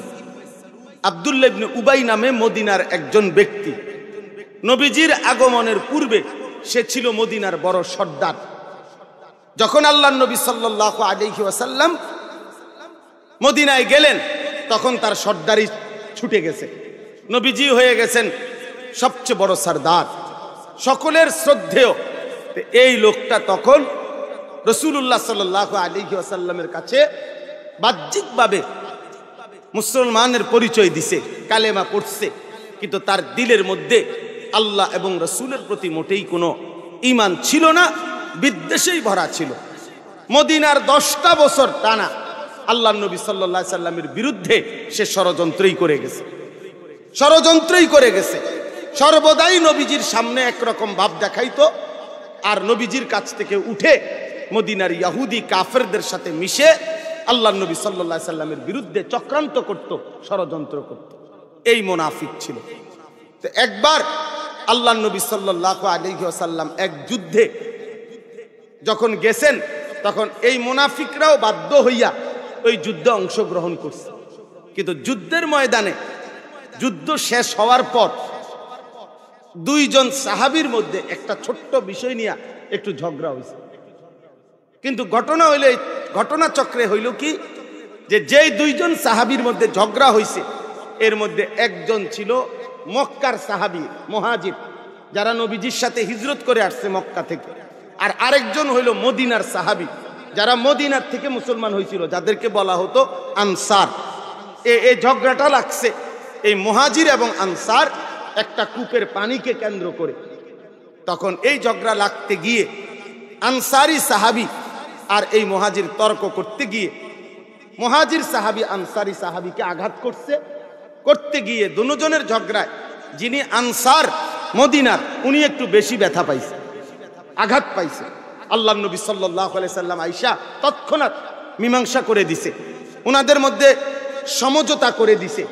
আব্দুল্লাহ ইবনে উবাই নামে মদিনার একজন ব্যক্তি, নবীজির আগমনের পূর্বে সে ছিল মদিনার বড় সর্দার। যখন আল্লাহর নবী সাল্লাল্লাহু আলাইহি ওয়াসাল্লাম মদিনায় গেলেন তখন তার সর্দারি ছুটে গেছে, নবীজি হয়ে গেছেন সবচেয়ে বড় সর্দার, সকলের শ্রদ্ধেয়। এই লোকটা তখন রাসূলুল্লাহ সাল্লাল্লাহু আলাইহি ওয়াসাল্লামের কাছে বাহ্যিকভাবে মুসলমানের পরিচয় দিছে, কালেমা পড়ছে, কিন্তু তার দিলের মধ্যে আল্লাহ এবং রাসূলের প্রতি মোটেই কোনো ঈমান ছিল না, বিদ্বেষেই ভরা ছিল। মদিনার 10টা বছর টানা আল্লাহর নবী সাল্লাল্লাহু আলাইহি সাল্লামের বিরুদ্ধে সে ষড়যন্ত্রই করে গেছে, ষড়যন্ত্রই করে গেছে। সর্বদাই নবীজির সামনে একরকম ভাব দেখাইতো, আর নবীজির কাছ থেকে উঠে মদিনার ইহুদি কাফেরদের সাথে মিশে আল্লাহর নবী সাল্লাল্লাহু আলাইহি সাল্লামের বিরুদ্ধে চক্রান্ত করত, ষড়যন্ত্র করত। এই মুনাফিক ছিল। তো একবার আল্লাহর নবী সাল্লাল্লাহু আলাইহি ওয়াসাল্লাম এক যুদ্ধে যখন গেছেন তখন এই মুনাফিকরাও বাধ্য হইয়া ওই যুদ্ধে অংশগ্রহণ করছে। কিন্তু যুদ্ধের ময়দানে যুদ্ধ শেষ হওয়ার পর দুইজন সাহাবীর মধ্যে একটা ছোট্ট বিষয় নিয়ে একটু ঝগড়া হয়েছে। কিন্তু ঘটনা হইল, ঘটনা চক্রে হইল কি, যে যেই দুইজন সাহাবীর মধ্যে ঝগড়া হয়েছে এর মধ্যে একজন ছিল মক্কার সাহাবী, মুহাজির, যারা নবীজির সাথে হিজরত করে আসছে মক্কা থেকে, আর আরেকজন হইল মদিনার সাহাবী, যারা মদিনার থেকে মুসলমান হয়েছিল, যাদেরকে বলা হতো আনসার। এই ঝগড়াটা লাগছে এই মুহাজির এবং আনসার একটা কূপের পানিকে কেন্দ্র করে। তখন এই ঝগড়া লাগতে গিয়ে আনসারি সাহাবী আর এই মুহাজির তর্ক করতে গিয়ে মুহাজির সাহাবী আনসারি সাহাবীকে আঘাত করতে গিয়ে দুজনের ঝগড়ায় যিনি আনসার মদিনার উনি একটু বেশি ব্যথা পাইছে, আঘাত পাইছে। আল্লাহর নবী সাল্লাল্লাহু আলাইহি সাল্লাম আয়েশা তৎক্ষণাৎ মীমাংসা করে দিছে, ওনাদের মধ্যে সমঝোতা করে দিছে,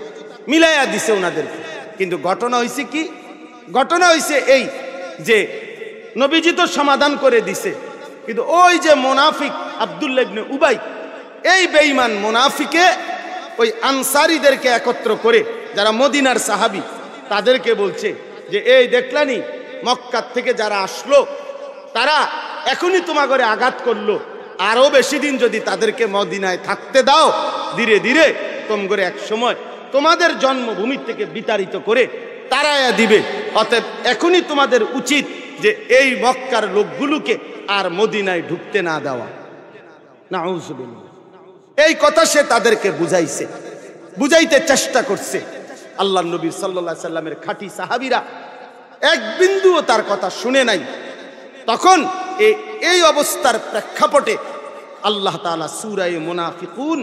মিলাইয়া দিছে ওনাদেরকে। কিন্তু ঘটনা হয়েছে কি, ঘটনা হয়েছে এই যে নবীজি তো সমাধান করে দিছে, কিন্তু ওই যে মুনাফিক আব্দুল্লাহ ইবনে উবাই, এই বেঈমান মুনাফিকে ওই আনসারীদেরকে একত্র করে, যারা মদিনার সাহাবী, তাদেরকে বলছে যে এই দেখলানি মক্কা থেকে যারা আসলো তারা এখনই তোমার ঘরে আঘাত করলো, আরো বেশি দিন যদি তাদেরকে মদিনায় থাকতে দাও, ধীরে ধীরে তোমার এক সময় তোমাদের জন্মভূমি থেকে বিতাড়িত করে তারায়া দিবে। অতএব এখনই তোমাদের উচিত যে এই মক্কার লোকগুলোকে আর মদিনায় ঢুকতে না দেওয়া। নাউজুবিল্লাহ। এই কথা সে তাদেরকে বুঝাইছে, বুঝাইতে চেষ্টা করছে। আল্লাহর নবী সাল্লাল্লাহু আলাইহি সাল্লামের খাঁটি সাহাবীরা এক বিন্দুও তার কথা শুনে নাই। তখন এই অবস্থার প্রেক্ষাপটে আল্লাহ তাআলা সূরা মুনাফিকুন,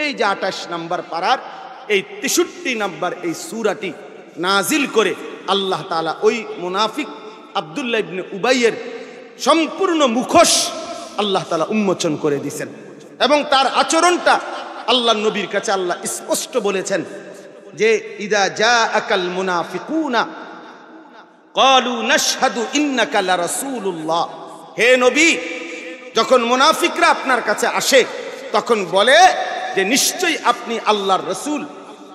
এই যে 28 নম্বর পারার এই 63 নম্বর এই সূরাটি নাজিল করে আল্লাহ তাআলা ওই মুনাফিক আব্দুল্লাহ ইবনে উবাইয়ের সম্পূর্ণ মুখোশ আল্লাহ তাআলা উন্মোচন করে দিয়েছেন। এবং তার আচরণটা আল্লাহর নবীর কাছে আল্লাহ স্পষ্ট বলেছেন যে ইদা জাআকাল মুনাফিকুনা ক্বালু নাশহাদু ইন্নাকা লারাসূলুল্লাহ। হে নবী, যখন মুনাফিকরা আপনার কাছে আসে তখন বলে যে নিশ্চয়ই আপনি আল্লাহর রাসূল।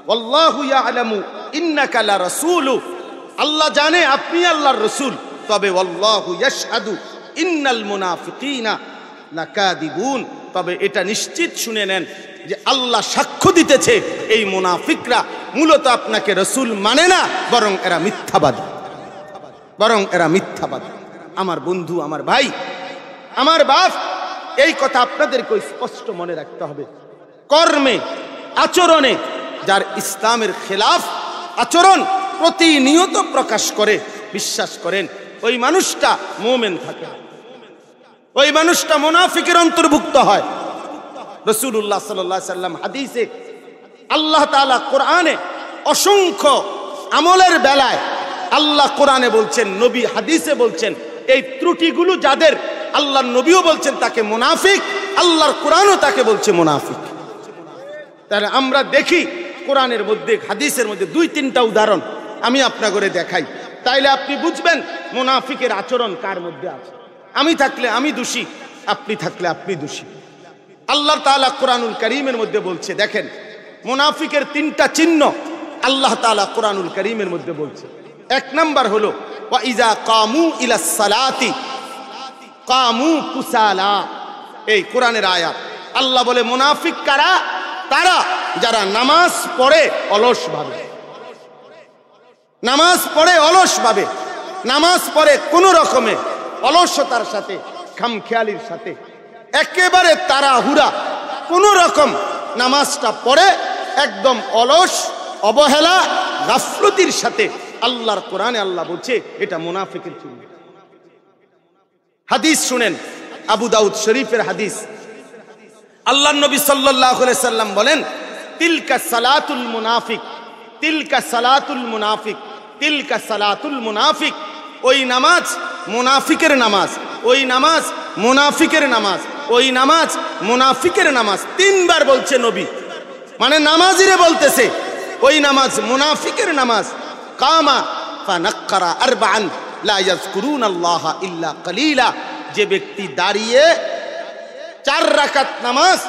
ওয়াল্লাহু ইয়ালামু ইন্নাকা লারাসূলু, আল্লাহ জানে আপনি আল্লাহর রাসূল। তবে ওয়াল্লাহু ইয়াশহাদু ইন্নাল মুনাফিকিনা লাকাদিবুন, তবে এটা নিশ্চিত শুনে নেন যে আল্লাহ সাক্ষ্য দিতেছে এই মুনাফিকরা মূলত আপনাকে রাসূল মানে না, বরং এরা মিথ্যাবাদী, বরং এরা মিথ্যাবাদী। আমার বন্ধু, আমার ভাই, আমার বাপ, এই কথা আপনাদেরকে স্পষ্ট মনে রাখতে হবে। কর্মে, আচরণে যার ইসলামের খেলাফ আচরণ প্রতিনিয়ত প্রকাশ করে, বিশ্বাস করেন ওই মানুষটা মুমিন থাকে, ওই মানুষটা মুনাফিকের অন্তর্ভুক্ত হয়। রাসূলুল্লাহ সাল্লাল্লাহু আলাইহি সাল্লাম হাদিসে, আল্লাহ তাআলা কোরআনে অসংখ্য আমলের বেলায় আল্লাহ কোরআনে বলছেন, নবী হাদিসে বলছেন, এই ত্রুটিগুলো যাদের, আল্লাহর নবীও বলছেন তাকে মুনাফিক, আল্লাহর কোরআনও তাকে বলছে মুনাফিক। তাহলে আমরা দেখি কোরআনের মধ্যে, হাদিসের মধ্যে 2-3টা উদাহরণ আমি আপনাকে দেখাই, তাইলে আপনি বুঝবেন মুনাফিকের আচরণ কার মধ্যে আছে। আমি থাকলে আমি দোষী, আপনি থাকলে আপনি দোষী। আল্লাহ তাআলা কোরআনুল কারীমের মধ্যে বলছে, দেখেন মুনাফিকের 3টা চিহ্ন আল্লাহ তাআলা কোরআনুল কারীমের মধ্যে বলছে। 1 নাম্বার হলো ওয়া ইজা কামু ইলাস সালাতি কামু কুসালা। এই কোরআনের আয়াত। আল্লাহ বলে মুনাফিক কারা? তারা যারা নামাজ পড়ে অলস ভাবে, নামাজ পড়ে অলস ভাবে, নামাজ পড়ে কোন রকমে অলসতার সাথে, খামখেয়ালির সাথে, একেবারে তাড়াহুড়া, কোন রকম নামাজটা পড়ে একদম অলস, অবহেলা, গাফলতির সাথে। আল্লাহর কোরআনে আল্লাহ বলছে এটা মুনাফিকের চিহ্ন। হাদিস শুনেন, আবু দাউদ শরীফের হাদিস। আল্লাহর নবী সাল্লাল্লাহু আলাইহি সাল্লাম বলেন, তিলকা সালাতুল মুনাফিক, তিলকা সালাতুল মুনাফিক, তিলকা সালাতুল মুনাফিক। ওই নামাজ মুনাফিকের নামাজ, ওই নামাজ মুনাফিকের নামাজ, ওই নামাজ মুনাফিকের নামাজ। 3 বার বলছে নবী, মানে নামাজিরে বলতেছে ওই নামাজ মুনাফিকের নামাজ। কামা ফানাক্কারা আরবাআন লা ইয়াযকুরুনাল্লাহা ইল্লা কালিলা। যে ব্যক্তি দাঁড়িয়ে 4 রাকাত নামাজ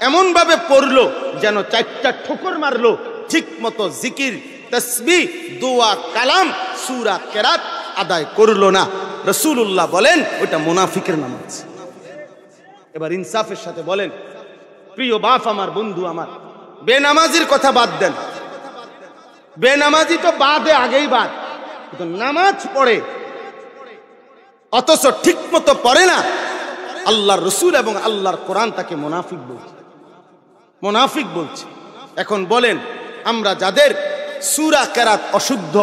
এমন ভাবে পড়লো যেন 4টা ঠোকর মারলো, ঠিক মতো জিকির, তাসবিহ, দোয়া, কালাম, সূরা, কেরাত আদায় করলো না, রাসূলুল্লাহ বলেন ওটা মুনাফিকের নামাজ। এবার ইনসাফের সাথে বলেন, প্রিয় বাপ আমার, বন্ধু আমার, বেনামাজির কথা বাদ দেন, বেনামাজি তো বাদে, আগেই বাদ, কিন্তু নামাজ পড়ে অথচ ঠিক মতো পড়ে না, আল্লাহর রাসূল এবং আল্লাহর কোরআন তাকে মুনাফিক বলছে, মুনাফিক বলছে। এখন বলেন, আমরা যাদের সূরা কেরাত অশুদ্ধ,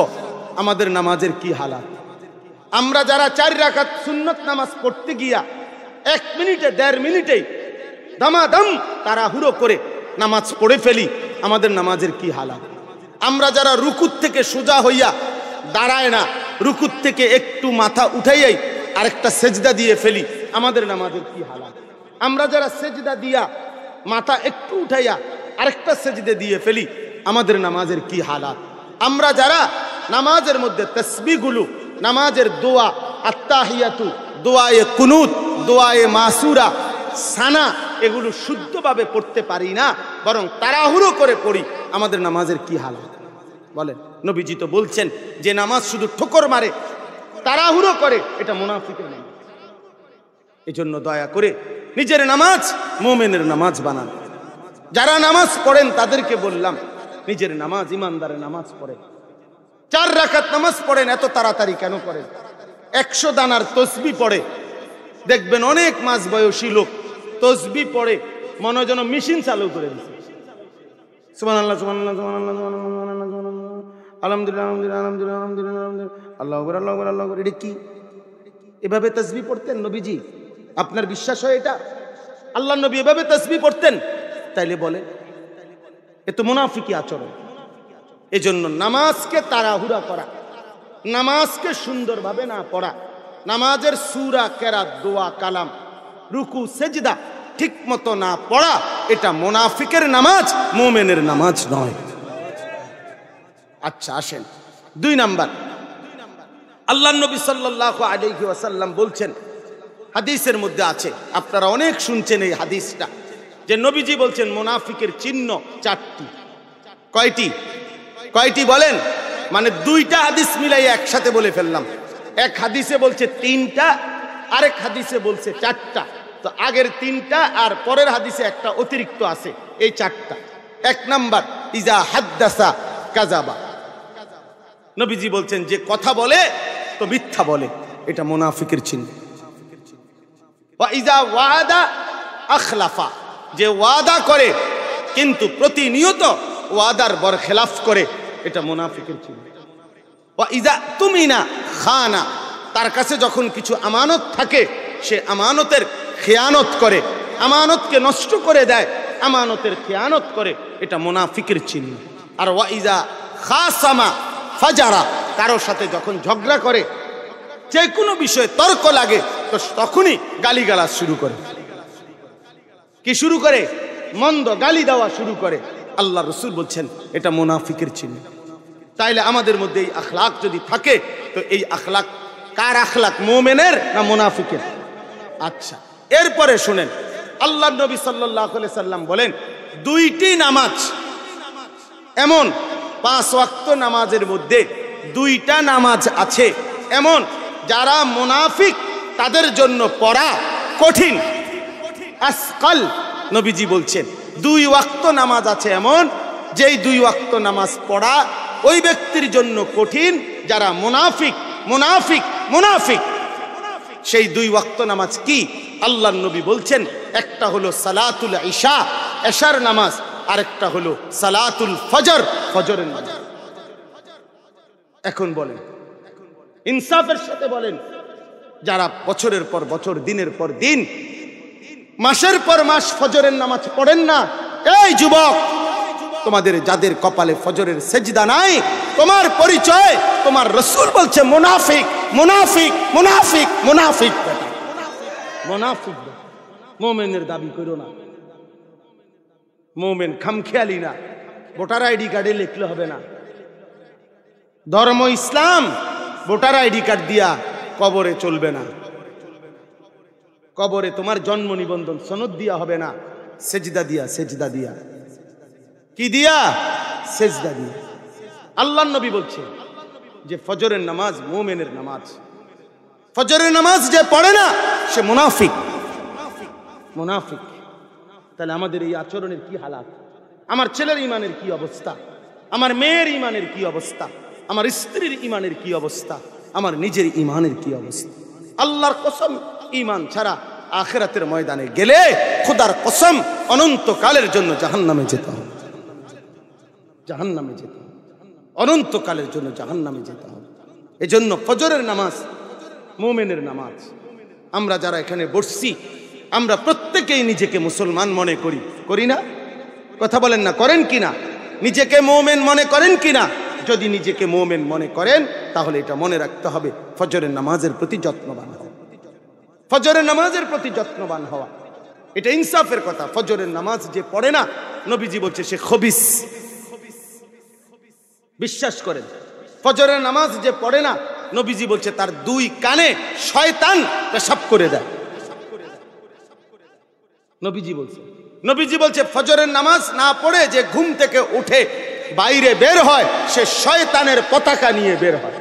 আমাদের নামাজের কি হালাত? আমরা যারা 4 রাকাত সুন্নত নামাজ পড়তে গিয়া 1 মিনিটে 1.5 মিনিটেই দামাদাম তাড়াহুড়ো করে নামাজ পড়ে ফেলি, আমাদের নামাজের কি হালাত? আমরা যারা রুকুত থেকে সোজা হইয়া দাঁড়ায় না, রুকুত থেকে একটু মাথা উঠাইয়াই আরেকটা সেজদা দিয়ে ফেলি, আমাদের নামাজের কি হালাত? আমরা যারা সেজদা দিয়া মাথা একটু উঠাইয়া আরেকটা সেজদা দিয়ে ফেলি, আমাদের নামাজের কি হালাত? আমরা যারা নামাজের মধ্যে তাসবিহগুলো, নামাজের দোয়া, আত্তাহিয়াতু, দোয়ায়ে কুনুত, দোয়ায়ে মাসুরা, সানা, এগুলো শুদ্ধভাবে পড়তে পারি না, বরং তাড়াহুড়ো করে পড়ি, আমাদের নামাজের কি হালাত? বলেন, নবীজি তো বলছেন যে নামাজ শুধু ঠোকর মারে, তাড়াহুড়ো করে, এটা মুনাফিকের নামাজ। এজন্য দয়া করে নিজের নামাজ মুমিনের নামাজ বানান। যারা নামাজ পড়েন তাদেরকে বললাম, নিজের নামাজ ইমানদারের নামাজ পড়েন। 4 রাকাত নামাজ পড়েন, এত তাড়াতাড়ি কেন পড়েন? 100 দানার তসবিহ পড়ে, দেখবেন অনেক মাস বয়সী লোক তসবিহ পড়ে মনে যেন মেশিন চালু করে দিচ্ছে। সুবহানাল্লাহ, সুবহানাল্লাহ, সুবহানাল্লাহ, সুবহানাল্লাহ, আলহামদুলিল্লাহ, আলহামদুলিল্লাহ, আলহামদুলিল্লাহ, আলহামদুলিল্লাহ, আল্লাহু আকবার, আল্লাহু আকবার, আল্লাহু আকবার। এটা কি? এভাবে তাসবিহ পড়তেন নবীজি? আপনার বিশ্বাস হয় এটা? আল্লাহর নবী এভাবে তাসবিহ পড়তেন? তাইলে বলে এ তো মুনাফিকি আচরণ। এজন্য নামাজকে তাড়াহুড়া করা, নামাজকে সুন্দরভাবে না পড়া, নামাজের সূরা, কেরাত, দোয়া, কালাম, রুকু, সেজদা ঠিক মতো না পড়া, এটা মুনাফিকের নামাজ, মুমিনের নামাজ নয়। আচ্ছা আসেন 2 নাম্বার, আল্লাহর নবী সাল্লাল্লাহু আলাইহি ওয়াসাল্লাম বলছেন, হাদিসের মধ্যে আছে, আপনারা অনেক শুনছেন এই হাদিসটা, যে নবীজি বলছেন মুনাফিকের চিহ্ন 4টি। কয়টি? কয়টি বলেন? মানে 2টা হাদিস মিলাই একসাথে বলে ফেললাম। এক হাদিসে বলছে 3টা, আরেক হাদিসে বলছে 4টা। তো আগের 3টা আর পরের হাদিসে একটা অতিরিক্ত আছে, এই 4টা। 1 নাম্বার, ইজা হাদ্দাসা কাযাবা। নবীজি বলছেন যে কথা বলে তো মিথ্যা বলে। এটা মুনাফিকের চিহ্ন। ওয়া ইযা ওয়াদা আখলাফা, যে ওয়াদা করে কিন্তু প্রতিনিয়ত ওয়াদার বরখেলাফ করে, এটা মুনাফিকের চিহ্ন। ওয়া ইযা তুমিনা খানা, তার কাছে যখন কিছু আমানত থাকে সে আমানতের খেয়ানত করে, আমানতকে নষ্ট করে দেয়, আমানতের খেয়ানত করে, এটা মুনাফিকের চিহ্ন। আর ওয়া ইযা খাসামা ফাজারা, কারোর সাথে যখন ঝগড়া করে, যে কোনো বিষয়ে তর্ক লাগে, তো তখনই গালিগালাজ শুরু করে। কি শুরু করে? মন্দ গালি দেওয়া শুরু করে। আল্লাহ রাসূল বলছেন এটা মুনাফিকের চিহ্ন। তাইলে আমাদের মধ্যে এই আখলাক যদি থাকে, তো এই আখলাক কার আখলাক? মুমিনের না মুনাফিকের? আচ্ছা, এরপরে শুনেন, আল্লাহ নবী সাল্লাল্লাহু আলাইহি সাল্লাম বলেন, দুইটি নামাজ এমন, 5 ওয়াক্ত নামাজের মধ্যে দুইটা নামাজ আছে এমন, যারা মুনাফিক তাদের জন্য পড়া কঠিন, আসকাল। নবীজি বলছেন 2 ওয়াক্ত নামাজ আছে এমন, যেই 2 ওয়াক্ত নামাজ পড়া ওই ব্যক্তির জন্য কঠিন যারা মুনাফিক মুনাফিক মুনাফিক। সেই 2 ওয়াক্ত নামাজ কি? আল্লাহর নবী বলছেন, একটা হলো সালাতুল ইশা, এশার নামাজ, আরেকটা হলো সালাতুল ফজর, ফজরের নামাজ। এখন বলেন, ইনসাফের সাথে বলেন, যারা বছরের পর বছর, দিনের পর দিন, মাসের পর মাস ফজরের নামাজ পড়েন না, এই যুবক, তোমাদের যাদের কপালে ফজরের সেজদা নাই, তোমার পরিচয়, তোমার রাসূল বলছে মুনাফিক মুনাফিক মুনাফিক মুনাফিক মুনাফিক। মুমিনের দাবি করো না। মুমিন খামখেয়ালি না, ভোটার আইডি কার্ডে লিখলে হবে না। ধর্ম ইসলাম, ভোটার আইডি কার্ড দিয়া কবরে চলবে না। কবরে তোমার জন্ম নিবন্ধন সনদ দিয়া হবে না, সেজদা দিয়া, সেজদা দিয়া। কি দিয়া? সেজদা দিয়া। আল্লাহর নবী বলছে যে ফজরের নামাজ মুমিনের নামাজ। ফজরের নামাজ যে পড়ে না সে মুনাফিক মুনাফিক। তাহলে আমাদের এই আচরণের কি হালাত? আমার ছেলের ঈমানের কি অবস্থা? আমার মেয়ের ঈমানের কি অবস্থা? আমার স্ত্রীর ঈমানের কি অবস্থা? আমার নিজের ঈমানের কি অবস্থা? আল্লাহর কসম, ঈমান ছাড়া আখিরাতের ময়দানে গেলে খোদার কসম অনন্তকালের জন্য জাহান্নামে যেতে হবে। জাহান্নামে যেতে হবে, অনন্তকালের জন্য জাহান্নামে যেতে হবে। এজন্য ফজরের নামাজ মুমিনের নামাজ। আমরা যারা এখানে বসছি, আমরা প্রত্যেকেই নিজেকে মুসলমান মনে করি, করি না? কথা বলেন না, করেন কিনা? নিজেকে মুমিন মনে করেন কিনা? যদি নিজেকে মুমিন মনে করেন, তাহলে এটা মনে রাখতে হবে, ফজরের নামাজের প্রতি যত্নবান হওয়া। ফজরের নামাজের প্রতি যত্নবান হওয়া, এটা ইনসাফের কথা। ফজরের নামাজ যে পড়ে না, নবীজি বলছে সে খবিস। বিশ্বাস করেন, ফজরের নামাজ যে পড়ে না, নবীজি বলছে তার 2 কানে শয়তান পেশাব করে দেয়। নবীজি বলছে ফজরের নামাজ না পড়ে যে ঘুম থেকে উঠে বাইরে বের হয়, সে শয়তানের পতাকা নিয়ে বের হয়।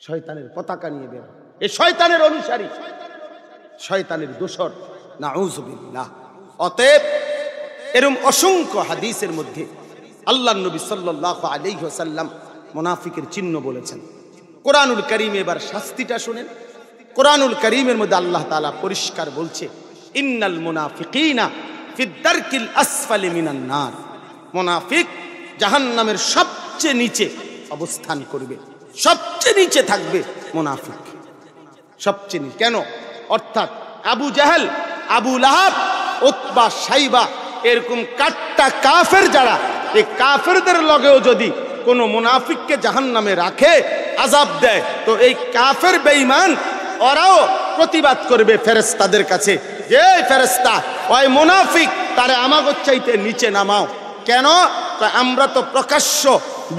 শয়তানের পতাকা নিয়ে বের হয়। এই শয়তানের অনুসারী, শয়তানের দোসর, নাউযুবিল্লাহ। অতএব এরকম অসংখ্য হাদিসের মধ্যে আল্লাহর নবী সাল্লাল্লাহু আলাইহি ওয়াসাল্লাম মুনাফিকের চিহ্ন বলেছেন। কোরআনুল কারীমে এবার শাস্তিটা শুনেন। কোরআনুল কারীমের মধ্যে আল্লাহ তাআলা পরিষ্কার বলছে, ইন্নাল মুনাফিকিনা ফিদ দারকিল আসফালি মিনান নার। মুনাফিক জাহান্নামের সবচেয়ে নিচে অবস্থান করবে, সবচেয়ে নিচে থাকবে মুনাফিক, সবচেয়ে নিচে। কেন? অর্থাৎ আবু জাহেল, আবু লাহাব, উতবা, শাইবা, এরকম কাট্টা কাফের যারা, এই কাফেরদের লগেও যদি কোনো মুনাফিককে জাহান্নামে রাখে, আযাব দেয়, তো এই কাফের বেঈমান ওরাও প্রতিবাদ করবে ফেরেশতাদের কাছে, যে ফেরেশতা, ওই মুনাফিক তারে আমাগো চাইতে নিচে নামাও। কেন? আমরা তো প্রকাশ্য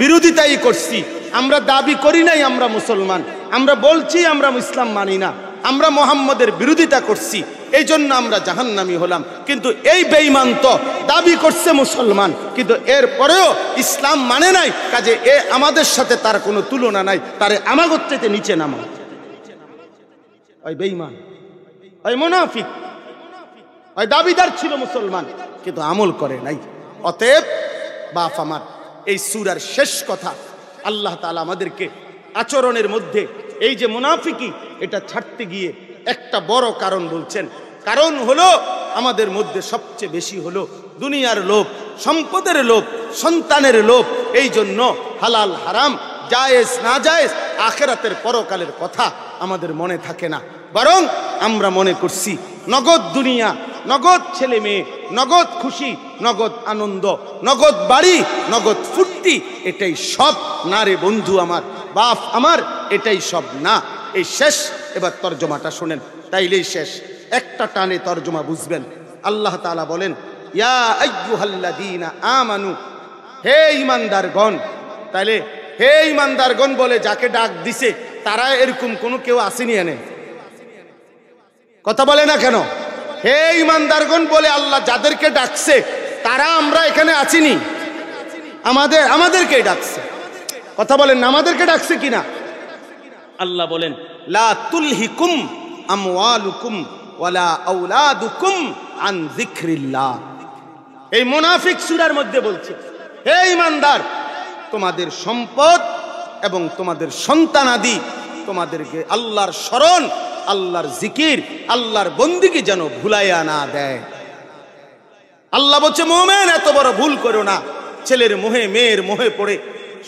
বিরোধিতাই করছি, আমরা দাবি করি নাই আমরা মুসলমান, আমরা বলছি আমরা ইসলাম মানি না, আমরা মুহাম্মদের বিরোধিতা করছি, এই জন্য আমরা জাহান্নামী হলাম। কিন্তু এই বেঈমান তো দাবি করছে মুসলমান, কিন্তু এর পরেও ইসলাম মানে নাই, কাজে এ আমাদের সাথে তার কোনো তুলনা নাই, তারে আমাগো চাইতে নিচে নামাও। ওই বেঈমান, ওই মুনাফিক, ওই দাবিদার ছিল মুসলমান, কিন্তু আমল করে নাই। অতএব বাপ আমার, এই সূরার শেষ কথা আল্লাহ তাআলা আমাদেরকে আচরণের মধ্যে এই যে মুনাফিকি, এটা ছাড়তে গিয়ে একটা বড় কারণ বলছেন। কারণ হলো আমাদের মধ্যে সবচেয়ে বেশি হলো দুনিয়ার লোভ, সম্পদের লোভ, সন্তানের লোভ। এই জন্য হালাল হারাম, জায়েজ না জায়েজ, আখিরাতের পরকালের কথা আমাদের মনে থাকে না। বরং আমরা মনে করছি নগদ দুনিয়া, নগদ ছেলে মেয়ে, নগদ খুশি, নগদ আনন্দ, নগদ বাড়ি, নগদ ফুর্তি, এটাই সব না রে বন্ধু আমার, বাপ আমার, এটাই সব না। এই শেষ। এবার তর্জমাটা শোনেন, তাইলেই শেষ। একটা টানে তর্জমা বুঝবেন। আল্লাহ তাআলা বলেন, ইয়া আইয়ুহাল্লাযীনা আমানু, হে ঈমানদারগণ। তাইলে হে ঈমানদারগণ বলে যাকে ডাক দিছে তারা এরকম কোনো কেউ আসেনি এনে? কথা বলে না কেন? হে ঈমানদারগণ বলে আল্লাহ যাদেরকে ডাকছে তারা আমরা এখানে আছিনি? আমাদেরকে ডাকছে। কথা বলেন না, আমাদেরকে ডাকছে কিনা? আল্লাহ বলেন, লা তুলহিকুম আমওয়ালুকুম ওয়ালা আওলাদুকুম আন যিকরিল্লাহ। এই মুনাফিক সূরার মধ্যে বলছে, হে ঈমানদার, তোমাদের সম্পদ এবং তোমাদের সন্তানাদি তোমাদেরকে আল্লাহর স্মরণ, আল্লাহর জিকির, আল্লাহর বন্দিগি যেন ভুলাইয়া না দেয়। আল্লাহ বলছে, মুমিন এত বড় ভুল করো না। ছেলের মোহে, মেয়ের মোহে পড়ে,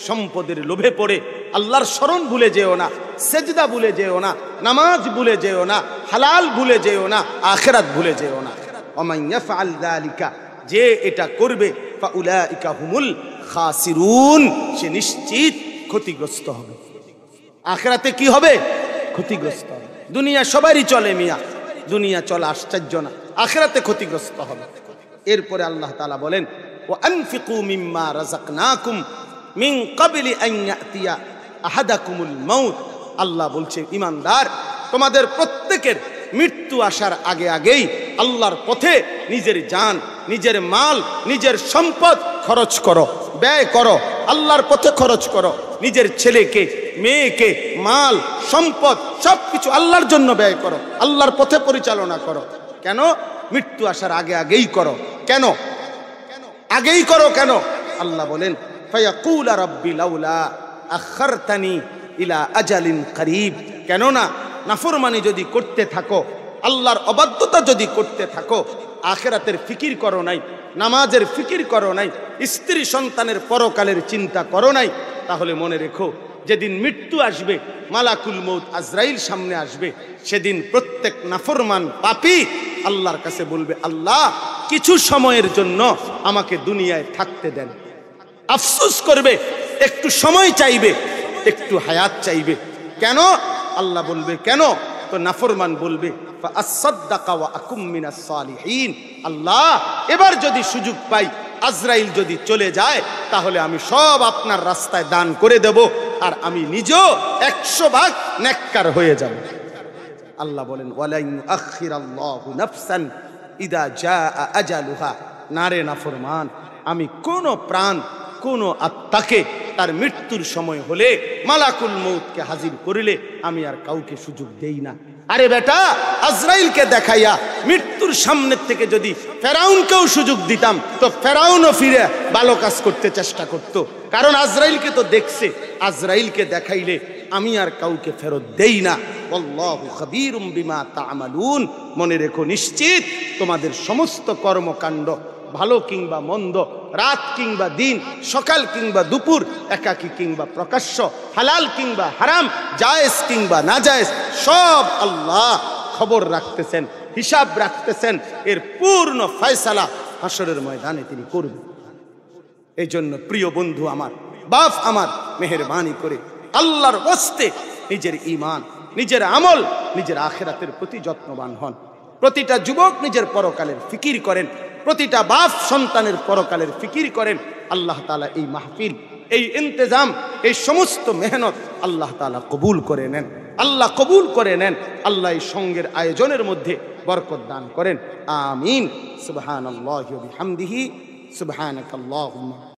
সম্পদের লোভে পড়ে আল্লাহর স্মরণ ভুলে যেও না, সেজদা ভুলে যেও না, নামাজ ভুলে যেও না, হালাল ভুলে যেও না, আখিরাত ভুলে যেও না। ওমান ইয়াফআল যালিকা, যে এটা করবে, ফাউলাইকা হুমুল খাসিরুন, সে নিশ্চিত ক্ষতিগ্রস্ত হবে। আখিরাতে কি হবে? ক্ষতিগ্রস্ত হবে। দুনিয়া সবারই চলে মিয়া, দুনিয়া চলা আশ্চর্য না, আখিরাতে ক্ষতিগ্রস্ত হবে। এরপরে আল্লাহ তাআলা বলেন, ওয়া আনফিকু মিম্মা রাযাকনাকুম মিন ক্বাবলি আন ইয়াতিয়া আহাদাকুমুল মাউত। আল্লাহ বলছে, ঈমানদার, তোমাদের প্রত্যেকের মৃত্যু আসার আগে আগেই আল্লাহর পথে নিজের জান, নিজের মাল, নিজের সম্পদ খরচ করো, ব্যয় করো, আল্লাহর পথে খরচ করো। নিজের ছেলেকে, মেয়েকে, মাল, সম্পদ সবকিছু আল্লাহর জন্য ব্যয় করো, আল্লাহর পথে পরিচালনা করো। কেন? মৃত্যু আসার আগে আগেই করো। কেন আগেই করো? কেন? আল্লাহ বলেন, ফায়াকুলা রাব্বি লাউলা আখারতানি ইলা আজালিন করিব। কেননা নাফরমানি যদি করতে থাকো, আল্লাহর অবাধ্যতা যদি করতে থাকো, আখিরাতের ফিকির করো নাই, নামাজের ফিকির করো নাই, স্ত্রী সন্তানের পরকালের চিন্তা করো নাই, তাহলে মনে রেখো যেদিন মৃত্যু আসবে, মালাকুল মউত আজরাইল সামনে আসবে, সেদিন প্রত্যেক নাফরমান পাপী আল্লাহর কাছে বলবে, আল্লাহ কিছু সময়ের জন্য আমাকে দুনিয়ায় থাকতে দেন। আফসোস করবে, একটু সময় চাইবে, একটু হায়াত চাইবে। কেন? আল্লাহ বলবে কেন? তো নাফরমান বলবে, ফাআসাদদাকা ওয়া আকুম মিনাস সালিহিন। আল্লাহ এবার যদি সুযোগ পাই, আজরাইল যদি চলে যায়, তাহলে আমি সব আপনার রাস্তায় দান করে দেব, আর আমি নিজেও 100 ভাগ নেককার হয়ে যাব। আল্লাহ বলেন, ওয়ালা ইউআখিরাল্লাহু নাফসান ইদা জাআ আজালুহা। না রে নাফরমান, আমি কোন প্রাণ, কোন আত্মাকে তার মৃত্যুর সময় হলে মালাকুল মউতকে হাজির করিলে আমি আর কাউকে সুযোগ দেই না। আরে বেটা, আজরাইলকে দেখাইয়া মৃত্যুর সামনের থেকে যদি ফেরাউনকেও সুযোগ দিতাম, তো ফেরাউনও ফিরে ভালো কাজ করতে চেষ্টা করত। কারণ আজরাইলকে তো দেখছে, আজরাইলকে দেখাইলে আমি আর কাউকে ফেরত দেই না। আল্লাহু খাবীরুম বিমা তা'মালুন। মনে রেখো, নিশ্চিত তোমাদের সমস্ত কর্মকাণ্ড, ভালো কিংবা মন্দ, রাত কিংবা দিন, সকাল কিংবা দুপুর, একাকী কিংবা প্রকাশ্য, হালাল কিংবা হারাম, জায়েজ কিংবা নাজায়েজ, সব আল্লাহ খবর রাখতেছেন, হিসাব রাখতেছেন। এর পূর্ণ ফয়সালা হাসরের ময়দানে তিনি করবেন। এই জন্য প্রিয় বন্ধু আমার, বাপ আমার, মেহেরবানি করে আল্লাহর ওয়াস্তে নিজের ঈমান, নিজের আমল, নিজের আখিরাতের প্রতি যত্নবান হন। প্রতিটা যুবক নিজের পরকালের ফিকির করেন, প্রতিটা বাপ সন্তানের পরকালের ফিকির করেন। আল্লাহ তাআলা এই মাহফিল, এই ইন্তেজাম, এই সমস্ত মেহনত আল্লাহ তাআলা কবুল করে নেন, আল্লাহ কবুল করে নেন। আল্লাহ এই সঙ্গের আয়োজনের মধ্যে বরকত দান করেন। আমিন। সুবহানাল্লাহি ওয়া বিহামদিহি, সুবহানাকাল্লাহুম্মা।